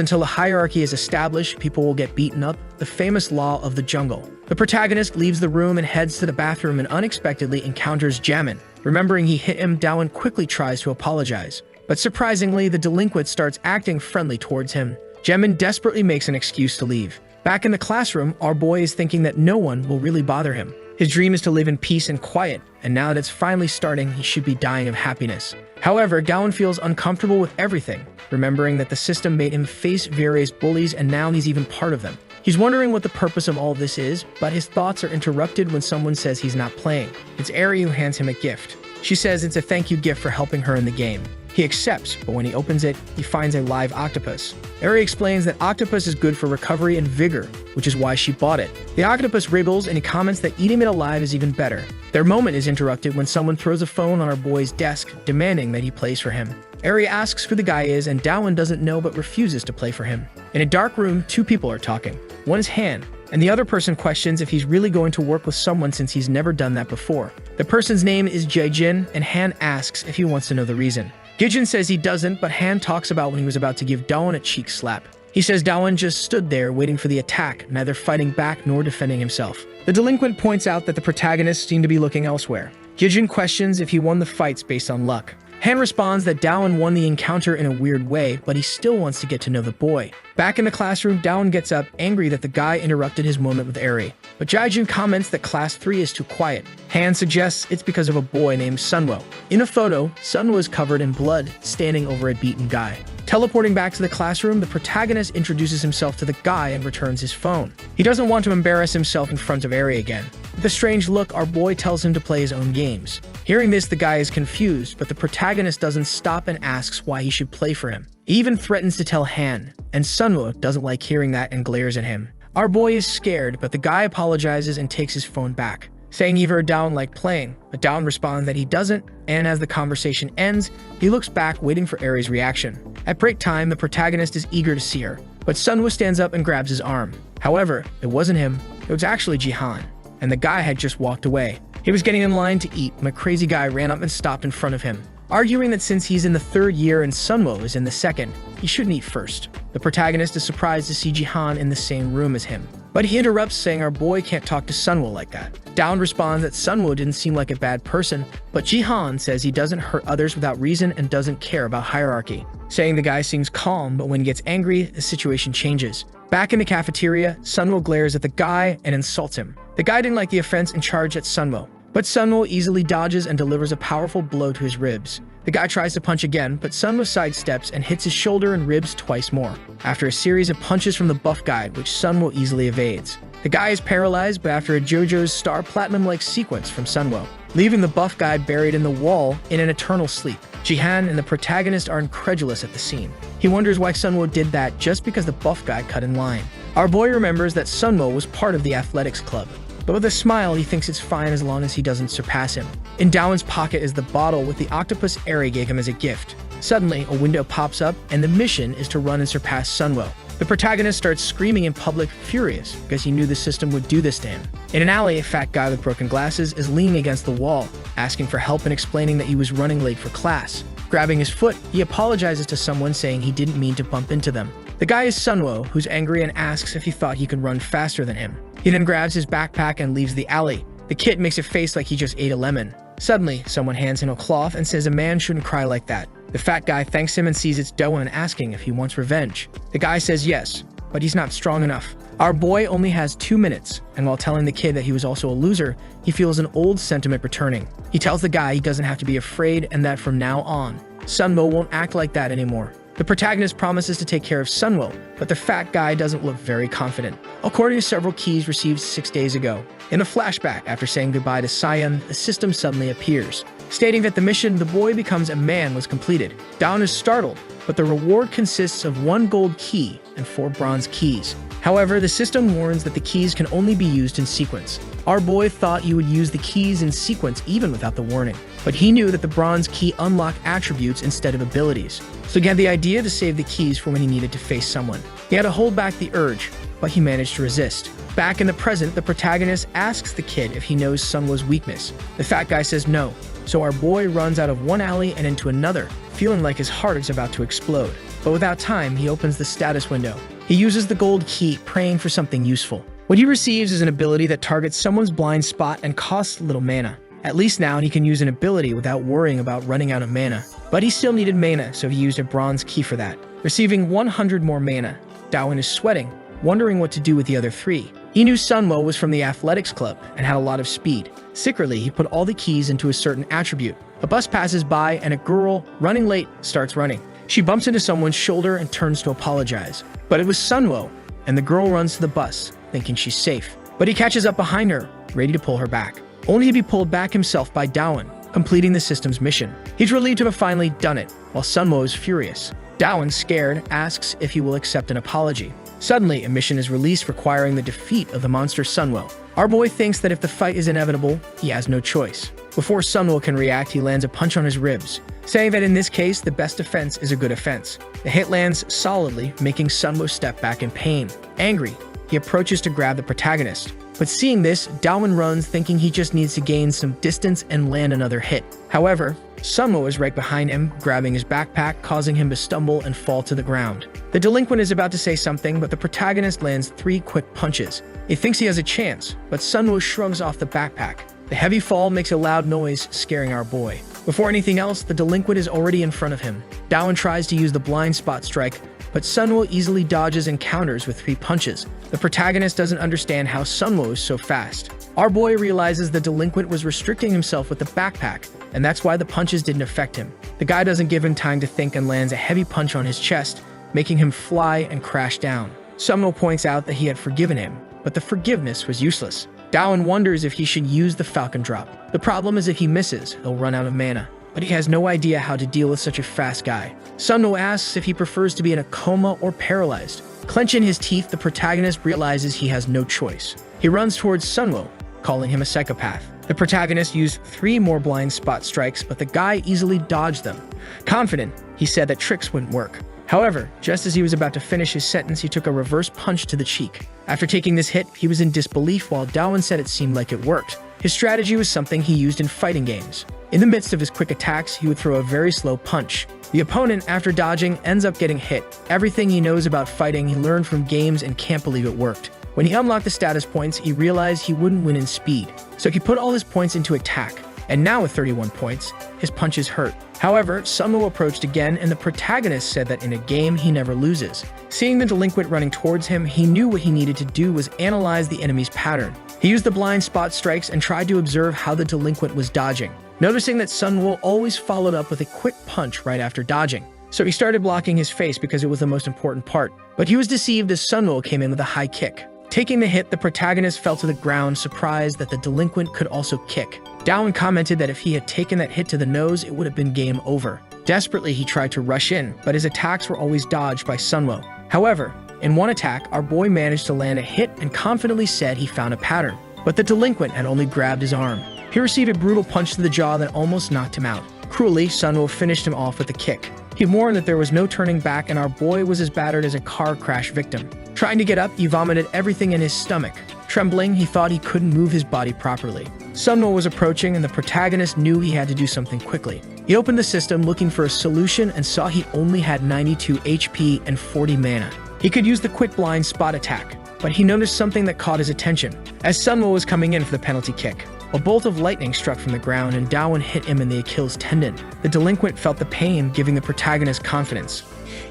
until a hierarchy is established, people will get beaten up, the famous law of the jungle. The protagonist leaves the room and heads to the bathroom and unexpectedly encounters Jamin. Remembering he hit him, Dawan quickly tries to apologize. But surprisingly, the delinquent starts acting friendly towards him. Jamin desperately makes an excuse to leave. Back in the classroom, our boy is thinking that no one will really bother him. His dream is to live in peace and quiet, and now that it's finally starting, he should be dying of happiness. However, Dawan feels uncomfortable with everything, remembering that the system made him face various bullies and now he's even part of them. He's wondering what the purpose of all this is, but his thoughts are interrupted when someone says he's not playing. It's Eri who hands him a gift. She says it's a thank you gift for helping her in the game. He accepts, but when he opens it, he finds a live octopus. Eri explains that octopus is good for recovery and vigor, which is why she bought it. The octopus wriggles and he comments that eating it alive is even better. Their moment is interrupted when someone throws a phone on our boy's desk, demanding that he plays for him. Eri asks who the guy is and Dawan doesn't know but refuses to play for him. In a dark room, two people are talking. One is Han, and the other person questions if he's really going to work with someone since he's never done that before. The person's name is Jae-jin, and Han asks if he wants to know the reason. Jae-jin says he doesn't, but Han talks about when he was about to give Dawan a cheek slap. He says Dawan just stood there waiting for the attack, neither fighting back nor defending himself. The delinquent points out that the protagonist seemed to be looking elsewhere. Jae-jin questions if he won the fights based on luck. Han responds that Dawan won the encounter in a weird way, but he still wants to get to know the boy. Back in the classroom, Dawan gets up, angry that the guy interrupted his moment with Eri. But Jae-jin comments that class 3 is too quiet. Han suggests it's because of a boy named Sunwo. In a photo, Sunwo is covered in blood, standing over a beaten guy. Teleporting back to the classroom, the protagonist introduces himself to the guy and returns his phone. He doesn't want to embarrass himself in front of Eri again. With a strange look, our boy tells him to play his own games. Hearing this, the guy is confused, but the protagonist doesn't stop and asks why he should play for him. He even threatens to tell Han, and Sunwo doesn't like hearing that and glares at him. Our boy is scared, but the guy apologizes and takes his phone back, saying he heard Dawan like playing, but Dawan responds that he doesn't, and as the conversation ends, he looks back waiting for Eri's reaction. At break time, the protagonist is eager to see her, but Sunwo stands up and grabs his arm. However, it wasn't him, it was actually Jihan, and the guy had just walked away. He was getting in line to eat when a crazy guy ran up and stopped in front of him, arguing that since he's in the 3rd year and Sunwo is in the 2nd, he shouldn't eat first. The protagonist is surprised to see Jihan in the same room as him, but he interrupts saying our boy can't talk to Sunwo like that. Dawan responds that Sunwo didn't seem like a bad person, but Jihan says he doesn't hurt others without reason and doesn't care about hierarchy, saying the guy seems calm, but when he gets angry, the situation changes. Back in the cafeteria, Sunwo glares at the guy and insults him. The guy didn't like the offense and charged at Sunwo, but Sunwo easily dodges and delivers a powerful blow to his ribs. The guy tries to punch again, but Sunwo sidesteps and hits his shoulder and ribs twice more, after a series of punches from the buff guy, which Sunwo easily evades. The guy is paralyzed, but after a JoJo's Star Platinum-like sequence from Sunwo, leaving the buff guy buried in the wall in an eternal sleep. Jihan and the protagonist are incredulous at the scene. He wonders why Sunwo did that just because the buff guy cut in line. Our boy remembers that Sunwo was part of the athletics club, but with a smile, he thinks it's fine as long as he doesn't surpass him. In Dawan's pocket is the bottle with the octopus Eri gave him as a gift. Suddenly, a window pops up, and the mission is to run and surpass Sunwo. The protagonist starts screaming in public, furious, because he knew the system would do this to him. In an alley, a fat guy with broken glasses is leaning against the wall, asking for help and explaining that he was running late for class. Grabbing his foot, he apologizes to someone, saying he didn't mean to bump into them. The guy is Sunwo, who's angry and asks if he thought he could run faster than him. He then grabs his backpack and leaves the alley. The The kid makes a face like he just ate a lemon. Suddenly, someone hands him a cloth and says a man shouldn't cry like that. The fat guy thanks him and sees it's Doan asking if he wants revenge. The guy says yes, but he's not strong enough. Our boy only has 2 minutes, and while telling the kid that he was also a loser, he feels an old sentiment returning. He tells the guy he doesn't have to be afraid and that from now on, Sunwo won't act like that anymore. The protagonist promises to take care of Sunwo, but the fat guy doesn't look very confident. According to several keys received 6 days ago, in a flashback after saying goodbye to Seinen, the system suddenly appears, stating that the mission "The boy becomes a man" was completed. Dawn is startled, but the reward consists of 1 gold key and 4 bronze keys. However, the system warns that the keys can only be used in sequence. Our boy thought you would use the keys in sequence even without the warning, but he knew that the bronze key unlocked attributes instead of abilities. So he had the idea to save the keys for when he needed to face someone. He had to hold back the urge, but he managed to resist. Back in the present, the protagonist asks the kid if he knows Sunwo's weakness. The fat guy says no, so our boy runs out of one alley and into another, feeling like his heart is about to explode. But without time, he opens the status window. He uses the gold key, praying for something useful. What he receives is an ability that targets someone's blind spot and costs little mana. At least now he can use an ability without worrying about running out of mana. But he still needed mana, so he used a bronze key for that. Receiving 100 more mana, Dawan is sweating, wondering what to do with the other 3. He knew Sunwo was from the athletics club and had a lot of speed. Secretly, he put all the keys into a certain attribute. A bus passes by and a girl, running late, starts running. She bumps into someone's shoulder and turns to apologize. But it was Sunwo, and the girl runs to the bus, thinking she's safe. But he catches up behind her, ready to pull her back, only to be pulled back himself by Dawan, completing the system's mission. He's relieved to have finally done it, while Sunwo is furious. Dawan, scared, asks if he will accept an apology. Suddenly, a mission is released requiring the defeat of the monster Sunwo. Our boy thinks that if the fight is inevitable, he has no choice. Before Sunwo can react, he lands a punch on his ribs, saying that in this case, the best defense is a good offense. The hit lands solidly, making Sunwo step back in pain. Angry, he approaches to grab the protagonist. But seeing this, Dawan runs, thinking he just needs to gain some distance and land another hit. However, Sunwo is right behind him, grabbing his backpack, causing him to stumble and fall to the ground. The delinquent is about to say something, but the protagonist lands 3 quick punches. He thinks he has a chance, but Sunwo shrugs off the backpack. The heavy fall makes a loud noise, scaring our boy. Before anything else, the delinquent is already in front of him. Dawan tries to use the blind spot strike, but Sunwo easily dodges and counters with 3 punches. The protagonist doesn't understand how Sunwo is so fast. Our boy realizes the delinquent was restricting himself with the backpack, and that's why the punches didn't affect him. The guy doesn't give him time to think and lands a heavy punch on his chest, making him fly and crash down. Sunwo points out that he had forgiven him, but the forgiveness was useless. Dawan wonders if he should use the Falcon Drop. The problem is if he misses, he'll run out of mana. But he has no idea how to deal with such a fast guy. Sunwo asks if he prefers to be in a coma or paralyzed. Clenching his teeth, the protagonist realizes he has no choice. He runs towards Sunwo, calling him a psychopath. The protagonist used 3 more blind spot strikes, but the guy easily dodged them. Confident, he said that tricks wouldn't work. However, just as he was about to finish his sentence, he took a reverse punch to the cheek. After taking this hit, he was in disbelief while Dawan said it seemed like it worked. His strategy was something he used in fighting games. In the midst of his quick attacks, he would throw a very slow punch. The opponent, after dodging, ends up getting hit. Everything he knows about fighting he learned from games and can't believe it worked. When he unlocked the status points, he realized he wouldn't win in speed, so he put all his points into attack. And now with 31 points, his punches hurt. However, Sunwo approached again, and the protagonist said that in a game he never loses. Seeing the delinquent running towards him, he knew what he needed to do was analyze the enemy's pattern. He used the blind spot strikes and tried to observe how the delinquent was dodging, noticing that Sunwo always followed up with a quick punch right after dodging. So he started blocking his face because it was the most important part. But he was deceived as Sunwo came in with a high kick. Taking the hit, the protagonist fell to the ground, surprised that the delinquent could also kick. Dawan commented that if he had taken that hit to the nose, it would have been game over. Desperately, he tried to rush in, but his attacks were always dodged by Sunwo. However, in one attack, our boy managed to land a hit and confidently said he found a pattern. But the delinquent had only grabbed his arm. He received a brutal punch to the jaw that almost knocked him out. Cruelly, Sunwo finished him off with a kick. He warned that there was no turning back and our boy was as battered as a car crash victim. Trying to get up, he vomited everything in his stomach. Trembling, he thought he couldn't move his body properly. Sunwo was approaching and the protagonist knew he had to do something quickly. He opened the system looking for a solution and saw he only had 92 HP and 40 mana. He could use the quick blind spot attack, but he noticed something that caught his attention. As Sunwo was coming in for the penalty kick, A bolt of lightning struck from the ground and Dawon hit him in the Achilles tendon. The delinquent felt the pain, giving the protagonist confidence.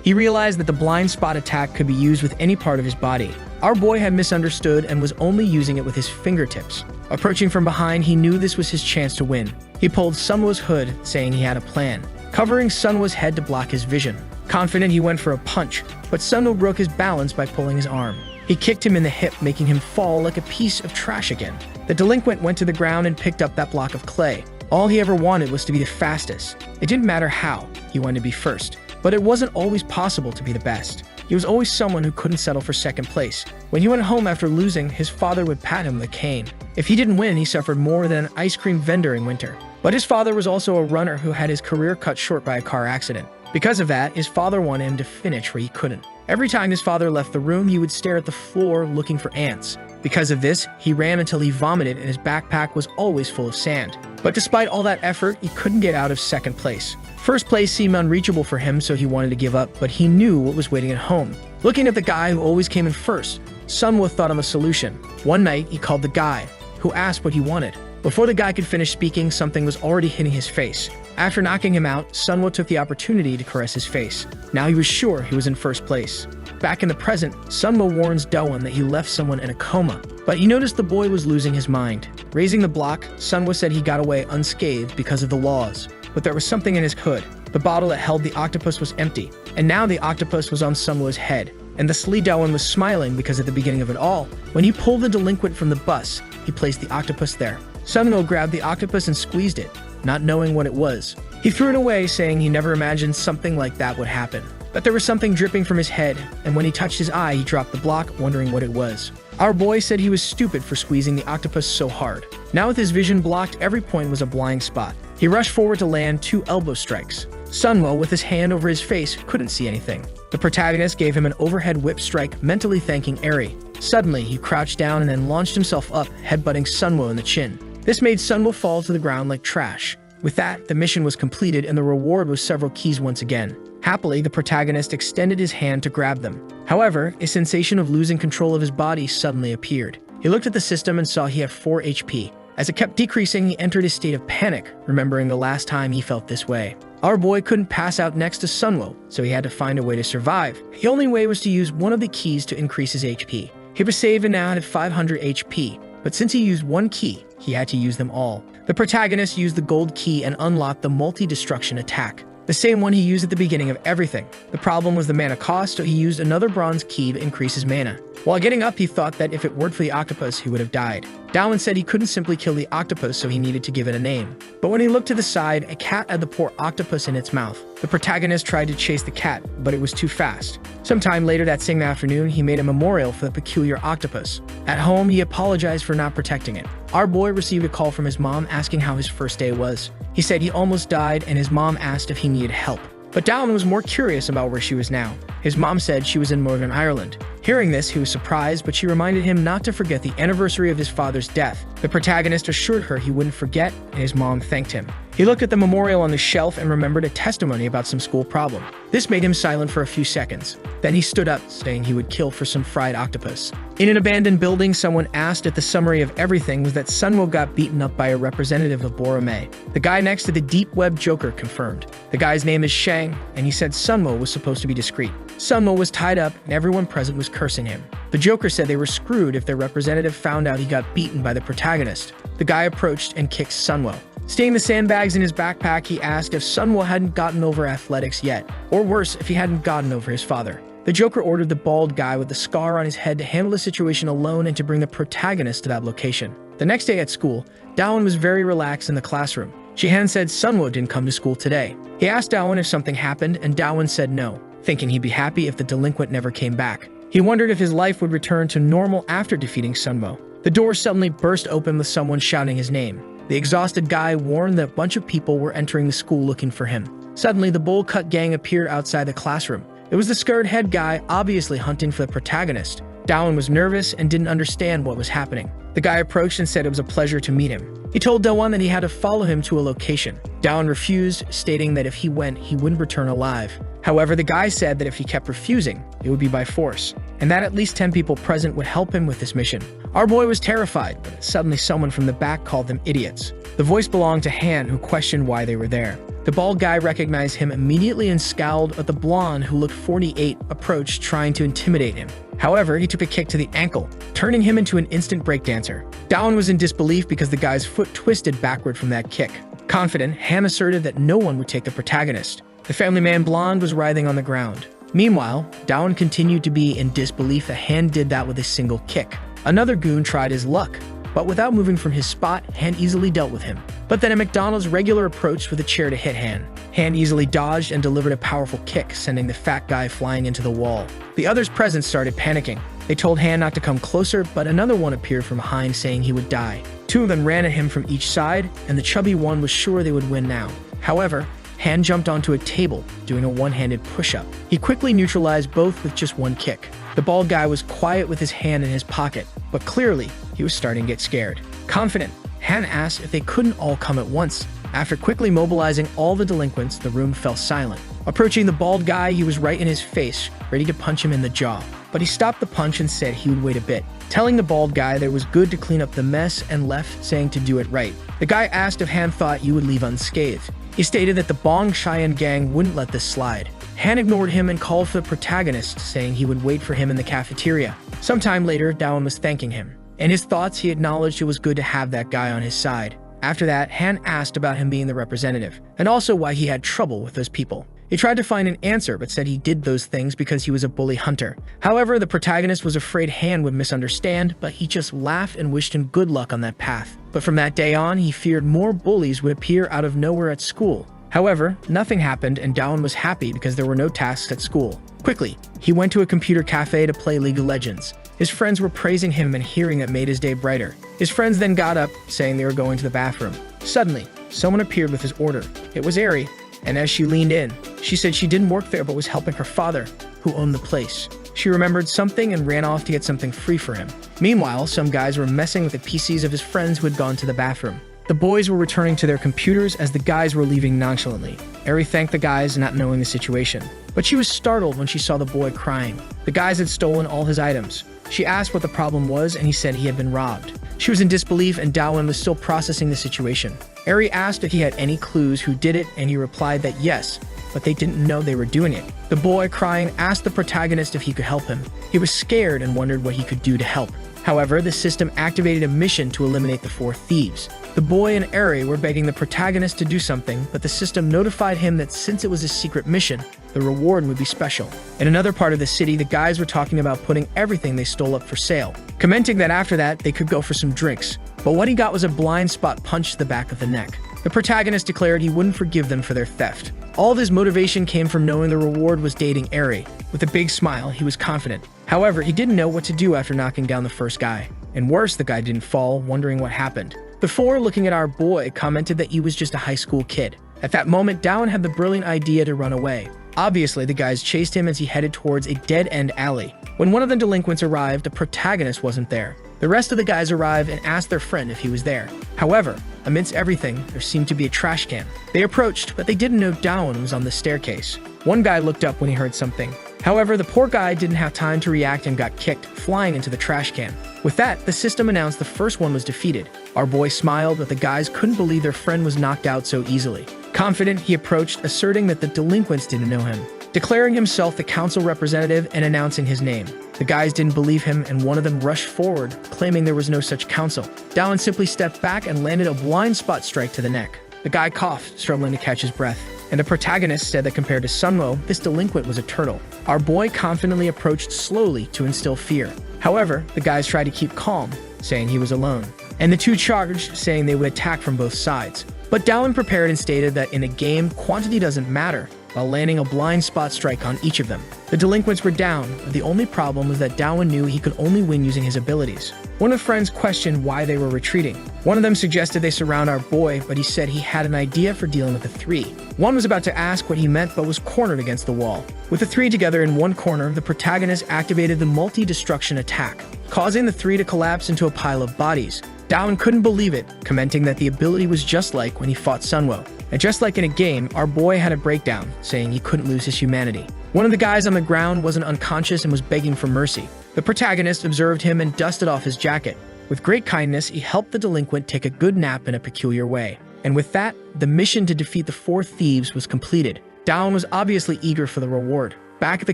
He realized that the blind spot attack could be used with any part of his body. Our boy had misunderstood and was only using it with his fingertips. Approaching from behind, he knew this was his chance to win. He pulled Sunwo's hood, saying he had a plan, covering Sunwo's head to block his vision. Confident, he went for a punch, but Sunwo broke his balance by pulling his arm. He kicked him in the hip, making him fall like a piece of trash again. The delinquent went to the ground and picked up that block of clay. All he ever wanted was to be the fastest. It didn't matter how, he wanted to be first. But it wasn't always possible to be the best. He was always someone who couldn't settle for second place. When he went home after losing, his father would pat him with a cane. If he didn't win, he suffered more than an ice cream vendor in winter. But his father was also a runner who had his career cut short by a car accident. Because of that, his father wanted him to finish where he couldn't. Every time his father left the room, he would stare at the floor looking for ants. Because of this, he ran until he vomited and his backpack was always full of sand. But despite all that effort, he couldn't get out of second place. First place seemed unreachable for him, so he wanted to give up, but he knew what was waiting at home. Looking at the guy who always came in first, Sunwo thought of a solution. One night, he called the guy, who asked what he wanted. Before the guy could finish speaking, something was already hitting his face. After knocking him out, Sunwo took the opportunity to caress his face. Now he was sure he was in first place. Back in the present, Sunwo warns Dawon that he left someone in a coma, but he noticed the boy was losing his mind. Raising the block, Sunwo said he got away unscathed because of the laws. But there was something in his hood. The bottle that held the octopus was empty, and now the octopus was on Sunwo's head. And the Slee Dawon was smiling because at the beginning of it all, when he pulled the delinquent from the bus, he placed the octopus there. Sunwo grabbed the octopus and squeezed it, not knowing what it was. He threw it away, saying he never imagined something like that would happen. But there was something dripping from his head, and when he touched his eye, he dropped the block, wondering what it was. Our boy said he was stupid for squeezing the octopus so hard. Now with his vision blocked, every point was a blind spot. He rushed forward to land 2 elbow strikes. Sunwo, with his hand over his face, couldn't see anything. The protagonist gave him an overhead whip strike, mentally thanking Eri. Suddenly, he crouched down and then launched himself up, headbutting Sunwo in the chin. This made Sunwo fall to the ground like trash. With that, the mission was completed and the reward was several keys once again. Happily, the protagonist extended his hand to grab them. However, a sensation of losing control of his body suddenly appeared. He looked at the system and saw he had 4 HP. As it kept decreasing, he entered a state of panic, remembering the last time he felt this way. Our boy couldn't pass out next to Sunwo, so he had to find a way to survive. The only way was to use one of the keys to increase his HP. He was saved and now had 500 HP, but since he used one key, he had to use them all. The protagonist used the gold key and unlocked the multi-destruction attack, the same one he used at the beginning of everything. The problem was the mana cost, so he used another bronze key to increase his mana. While getting up, he thought that if it weren't for the octopus, he would have died. Dawon said he couldn't simply kill the octopus, so he needed to give it a name. But when he looked to the side, a cat had the poor octopus in its mouth. The protagonist tried to chase the cat, but it was too fast. Sometime later that same afternoon, he made a memorial for the peculiar octopus. At home, he apologized for not protecting it. Our boy received a call from his mom asking how his first day was. He said he almost died, and his mom asked if he needed help. But Dawon was more curious about where she was now. His mom said she was in Northern Ireland. Hearing this, he was surprised, but she reminded him not to forget the anniversary of his father's death. The protagonist assured her he wouldn't forget, and his mom thanked him. He looked at the memorial on the shelf and remembered a testimony about some school problem. This made him silent for a few seconds. Then he stood up, saying he would kill for some fried octopus. In an abandoned building, someone asked if the summary of everything was that Sunwo got beaten up by a representative of Borome. The guy next to the deep web joker confirmed. The guy's name is Shang, and he said Sunwo was supposed to be discreet. Sunwo was tied up, and everyone present was cursing him. The Joker said they were screwed if their representative found out he got beaten by the protagonist. The guy approached and kicked Sunwo. Staying the sandbags in his backpack, he asked if Sunwo hadn't gotten over athletics yet, or worse, if he hadn't gotten over his father. The Joker ordered the bald guy with the scar on his head to handle the situation alone and to bring the protagonist to that location. The next day at school, Dawon was very relaxed in the classroom. Jihan said Sunwo didn't come to school today. He asked Dawon if something happened, and Dawon said no, thinking he'd be happy if the delinquent never came back. He wondered if his life would return to normal after defeating Sunwo. The door suddenly burst open with someone shouting his name. The exhausted guy warned that a bunch of people were entering the school looking for him. Suddenly, the bowl cut gang appeared outside the classroom. It was the scared head guy, obviously hunting for the protagonist. Dawon was nervous and didn't understand what was happening. The guy approached and said it was a pleasure to meet him. He told Dawon that he had to follow him to a location. Dawon refused, stating that if he went, he wouldn't return alive. However, the guy said that if he kept refusing, it would be by force. and that at least 10 people present would help him with this mission. Our boy was terrified, but suddenly someone from the back called them idiots. The voice belonged to Han, who questioned why they were there. The bald guy recognized him immediately and scowled at the blonde, who looked 48, approached, trying to intimidate him. However, he took a kick to the ankle, turning him into an instant breakdancer. Dawn was in disbelief because the guy's foot twisted backward from that kick. Confident, Han asserted that no one would take the protagonist. The family man blonde was writhing on the ground. Meanwhile, Dawn continued to be in disbelief that Han did that with a single kick. Another goon tried his luck, but without moving from his spot, Han easily dealt with him. But then a McDonald's regular approached with a chair to hit Han. Han easily dodged and delivered a powerful kick, sending the fat guy flying into the wall. The others present started panicking. They told Han not to come closer, but another one appeared from behind saying he would die. Two of them ran at him from each side, and the chubby one was sure they would win now. However, Han jumped onto a table, doing a one-handed push-up. He quickly neutralized both with just one kick. The bald guy was quiet with his hand in his pocket, but clearly, he was starting to get scared. Confident, Han asked if they couldn't all come at once. After quickly mobilizing all the delinquents, the room fell silent. Approaching the bald guy, he was right in his face, ready to punch him in the jaw. But he stopped the punch and said he would wait a bit, telling the bald guy that it was good to clean up the mess and left, saying to do it right. The guy asked if Han thought you would leave unscathed. He stated that the Bong Cheyenne gang wouldn't let this slide. Han ignored him and called for the protagonist, saying he would wait for him in the cafeteria. Sometime later, Dawn was thanking him. In his thoughts, he acknowledged it was good to have that guy on his side. After that, Han asked about him being the representative, and also why he had trouble with those people. He tried to find an answer, but said he did those things because he was a bully hunter. However, the protagonist was afraid Han would misunderstand, but he just laughed and wished him good luck on that path. But from that day on, he feared more bullies would appear out of nowhere at school. However, nothing happened, and Dawn was happy because there were no tasks at school. Quickly, he went to a computer cafe to play League of Legends. His friends were praising him, and hearing it made his day brighter. His friends then got up, saying they were going to the bathroom. Suddenly, someone appeared with his order. It was Eri, and as she leaned in, she said she didn't work there but was helping her father, who owned the place. She remembered something and ran off to get something free for him. Meanwhile, some guys were messing with the PCs of his friends who had gone to the bathroom. The boys were returning to their computers as the guys were leaving nonchalantly. Eri thanked the guys, not knowing the situation. But she was startled when she saw the boy crying. The guys had stolen all his items. She asked what the problem was, and he said he had been robbed. She was in disbelief, and Dawan was still processing the situation. Eri asked if he had any clues who did it, and he replied that yes, but they didn't know they were doing it. The boy, crying, asked the protagonist if he could help him. He was scared and wondered what he could do to help. However, the system activated a mission to eliminate the 4 thieves. The boy and Eri were begging the protagonist to do something, but the system notified him that since it was a secret mission, the reward would be special. In another part of the city, the guys were talking about putting everything they stole up for sale, commenting that after that, they could go for some drinks. But what he got was a blind spot punch to the back of the neck. The protagonist declared he wouldn't forgive them for their theft. All of his motivation came from knowing the reward was dating Eri. With a big smile, he was confident. However, he didn't know what to do after knocking down the first guy. And worse, the guy didn't fall, wondering what happened. The 4, looking at our boy, commented that he was just a high school kid. At that moment, Dowan had the brilliant idea to run away. Obviously, the guys chased him as he headed towards a dead-end alley. When one of the delinquents arrived, the protagonist wasn't there. The rest of the guys arrived and asked their friend if he was there. However, amidst everything, there seemed to be a trash can. They approached, but they didn't know Dowan was on the staircase. One guy looked up when he heard something. However, the poor guy didn't have time to react and got kicked, flying into the trash can. With that, the system announced the first one was defeated. Our boy smiled, but the guys couldn't believe their friend was knocked out so easily. Confident, he approached, asserting that the delinquents didn't know him, declaring himself the council representative and announcing his name. The guys didn't believe him, and one of them rushed forward, claiming there was no such council. Dowan simply stepped back and landed a blind spot strike to the neck. The guy coughed, struggling to catch his breath. And the protagonist said that compared to Sunwo, this delinquent was a turtle. Our boy confidently approached slowly to instill fear. However, the guys tried to keep calm, saying he was alone. And the 2 charged, saying they would attack from both sides. But Dowan prepared and stated that in a game, quantity doesn't matter, while landing a blind spot strike on each of them. The delinquents were down, but the only problem was that Dowan knew he could only win using his abilities. One of the friends questioned why they were retreating. One of them suggested they surround our boy, but he said he had an idea for dealing with the 3. One was about to ask what he meant, but was cornered against the wall. With the 3 together in one corner, the protagonist activated the multi-destruction attack, causing the 3 to collapse into a pile of bodies. Dowan couldn't believe it, commenting that the ability was just like when he fought Sunwo. And just like in a game, our boy had a breakdown, saying he couldn't lose his humanity. One of the guys on the ground wasn't unconscious and was begging for mercy. The protagonist observed him and dusted off his jacket. With great kindness, he helped the delinquent take a good nap in a peculiar way. And with that, the mission to defeat the 4 thieves was completed. Dawn was obviously eager for the reward. Back at the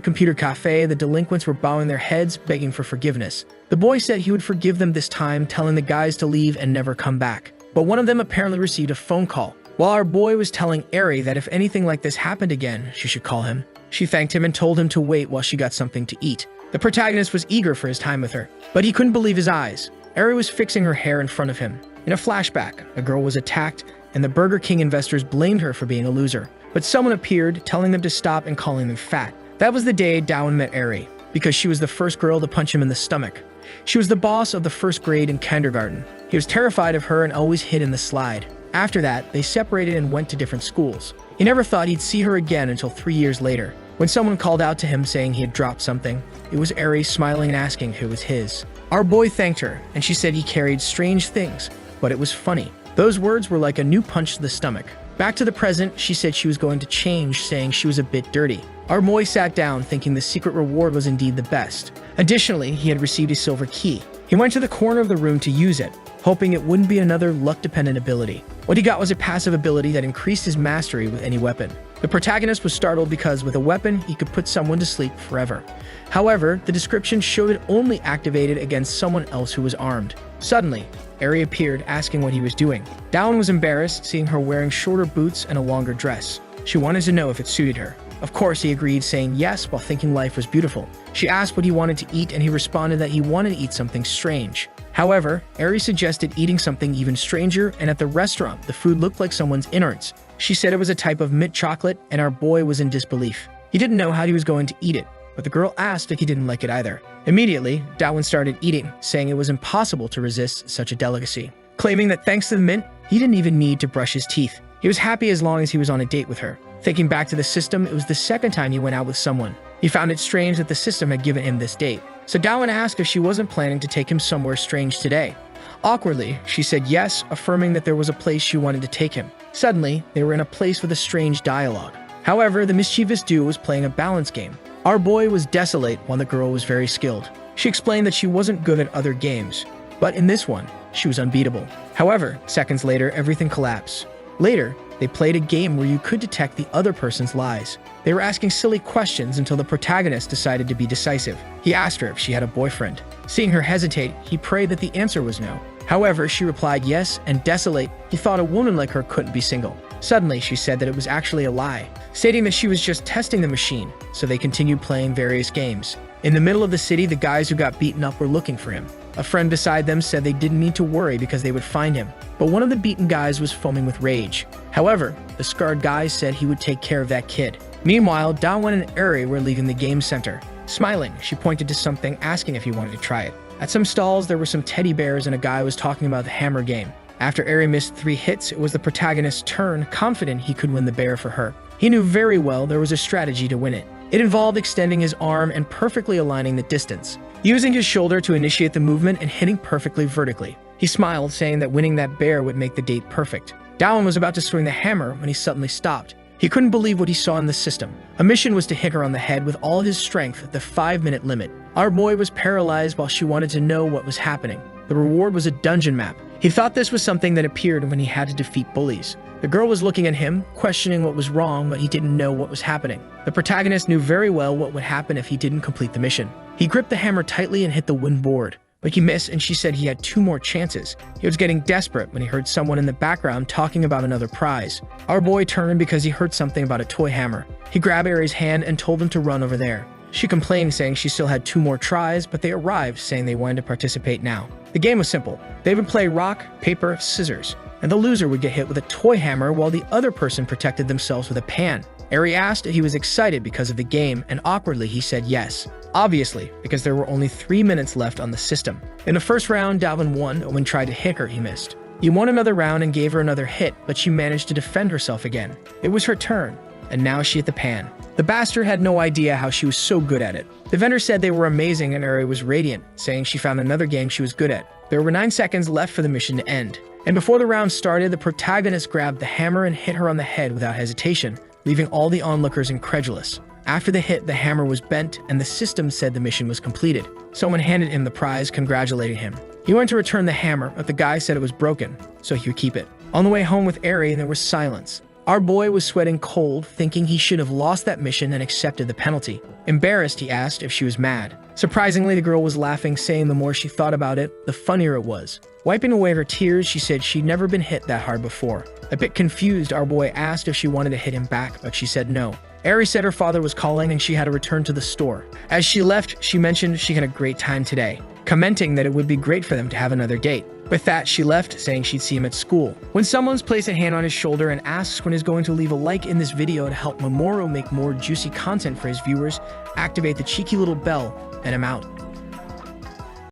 computer cafe, the delinquents were bowing their heads, begging for forgiveness. The boy said he would forgive them this time, telling the guys to leave and never come back. But one of them apparently received a phone call. While our boy was telling Eri that if anything like this happened again, she should call him. She thanked him and told him to wait while she got something to eat. The protagonist was eager for his time with her, but he couldn't believe his eyes. Eri was fixing her hair in front of him. In a flashback, a girl was attacked, and the Burger King investors blamed her for being a loser. But someone appeared, telling them to stop and calling them fat. That was the day Dawn met Eri, because she was the first girl to punch him in the stomach. She was the boss of the first grade in kindergarten. He was terrified of her and always hid in the slide. After that, they separated and went to different schools. He never thought he'd see her again until 3 years later, when someone called out to him saying he had dropped something. It was Eri smiling and asking if it was his. Our boy thanked her, and she said he carried strange things, but it was funny. Those words were like a new punch to the stomach. Back to the present, she said she was going to change, saying she was a bit dirty. Our boy sat down, thinking the secret reward was indeed the best. Additionally, he had received a silver key. He went to the corner of the room to use it, hoping it wouldn't be another luck-dependent ability. What he got was a passive ability that increased his mastery with any weapon. The protagonist was startled because with a weapon, he could put someone to sleep forever. However, the description showed it only activated against someone else who was armed. Suddenly, Eri appeared, asking what he was doing. Dawn was embarrassed, seeing her wearing shorter boots and a longer dress. She wanted to know if it suited her. Of course, he agreed, saying yes while thinking life was beautiful. She asked what he wanted to eat, and he responded that he wanted to eat something strange. However, Eri suggested eating something even stranger, and at the restaurant, the food looked like someone's innards. She said it was a type of mint chocolate, and our boy was in disbelief. He didn't know how he was going to eat it, but the girl asked if he didn't like it either. Immediately, Dawn started eating, saying it was impossible to resist such a delicacy. Claiming that thanks to the mint, he didn't even need to brush his teeth. He was happy as long as he was on a date with her. Thinking back to the system, it was the second time he went out with someone. He found it strange that the system had given him this date. So Dawn asked if she wasn't planning to take him somewhere strange today. Awkwardly, she said yes, affirming that there was a place she wanted to take him. Suddenly, they were in a place with a strange dialogue. However, the mischievous duo was playing a balance game. Our boy was desolate while the girl was very skilled. She explained that she wasn't good at other games, but in this one, she was unbeatable. However, seconds later, everything collapsed. Later, they played a game where you could detect the other person's lies. They were asking silly questions until the protagonist decided to be decisive. He asked her if she had a boyfriend. Seeing her hesitate, he prayed that the answer was no. However, she replied yes, and desolate, he thought a woman like her couldn't be single. Suddenly, she said that it was actually a lie, stating that she was just testing the machine, so they continued playing various games. In the middle of the city, the guys who got beaten up were looking for him. A friend beside them said they didn't need to worry because they would find him, but one of the beaten guys was foaming with rage. However, the scarred guy said he would take care of that kid. Meanwhile, Dawn and Eri were leaving the game center. Smiling, she pointed to something, asking if he wanted to try it. At some stalls, there were some teddy bears and a guy was talking about the hammer game. After Eri missed 3 hits, it was the protagonist's turn, confident he could win the bear for her. He knew very well there was a strategy to win it. It involved extending his arm and perfectly aligning the distance, using his shoulder to initiate the movement and hitting perfectly vertically. He smiled, saying that winning that bear would make the date perfect. Dawn was about to swing the hammer when he suddenly stopped. He couldn't believe what he saw in the system. A mission was to hit her on the head with all his strength at the 5-minute limit. Our boy was paralyzed while she wanted to know what was happening. The reward was a dungeon map. He thought this was something that appeared when he had to defeat bullies. The girl was looking at him, questioning what was wrong, but he didn't know what was happening. The protagonist knew very well what would happen if he didn't complete the mission. He gripped the hammer tightly and hit the wooden board, but he missed, and she said he had 2 more chances. He was getting desperate when he heard someone in the background talking about another prize. Our boy turned because he heard something about a toy hammer. He grabbed Eri's hand and told him to run over there. She complained, saying she still had 2 more tries, but they arrived, saying they wanted to participate now. The game was simple. They would play rock, paper, scissors, and the loser would get hit with a toy hammer while the other person protected themselves with a pan. Eri asked if he was excited because of the game, and awkwardly he said yes. Obviously, because there were only 3 minutes left on the system. In the first round, Dawn won, and when tried to hit her, he missed. He won another round and gave her another hit, but she managed to defend herself again. It was her turn, and now she hit the pan. The bastard had no idea how she was so good at it. The vendor said they were amazing, and Eri was radiant, saying she found another game she was good at. There were 9 seconds left for the mission to end. And before the round started, the protagonist grabbed the hammer and hit her on the head without hesitation, leaving all the onlookers incredulous. After the hit, the hammer was bent and the system said the mission was completed. Someone handed him the prize, congratulating him. He went to return the hammer, but the guy said it was broken, so he would keep it. On the way home with Eri, there was silence. Our boy was sweating cold, thinking he should have lost that mission and accepted the penalty. Embarrassed, he asked if she was mad. Surprisingly, the girl was laughing, saying the more she thought about it, the funnier it was. Wiping away her tears, she said she'd never been hit that hard before. A bit confused, our boy asked if she wanted to hit him back, but she said no. Eri said her father was calling and she had to return to the store. As she left, she mentioned she had a great time today, commenting that it would be great for them to have another date. With that, she left, saying she'd see him at school. When someone's placed a hand on his shoulder and asks when he's going to leave a like in this video to help Mamoru make more juicy content for his viewers, activate the cheeky little bell, and I'm out.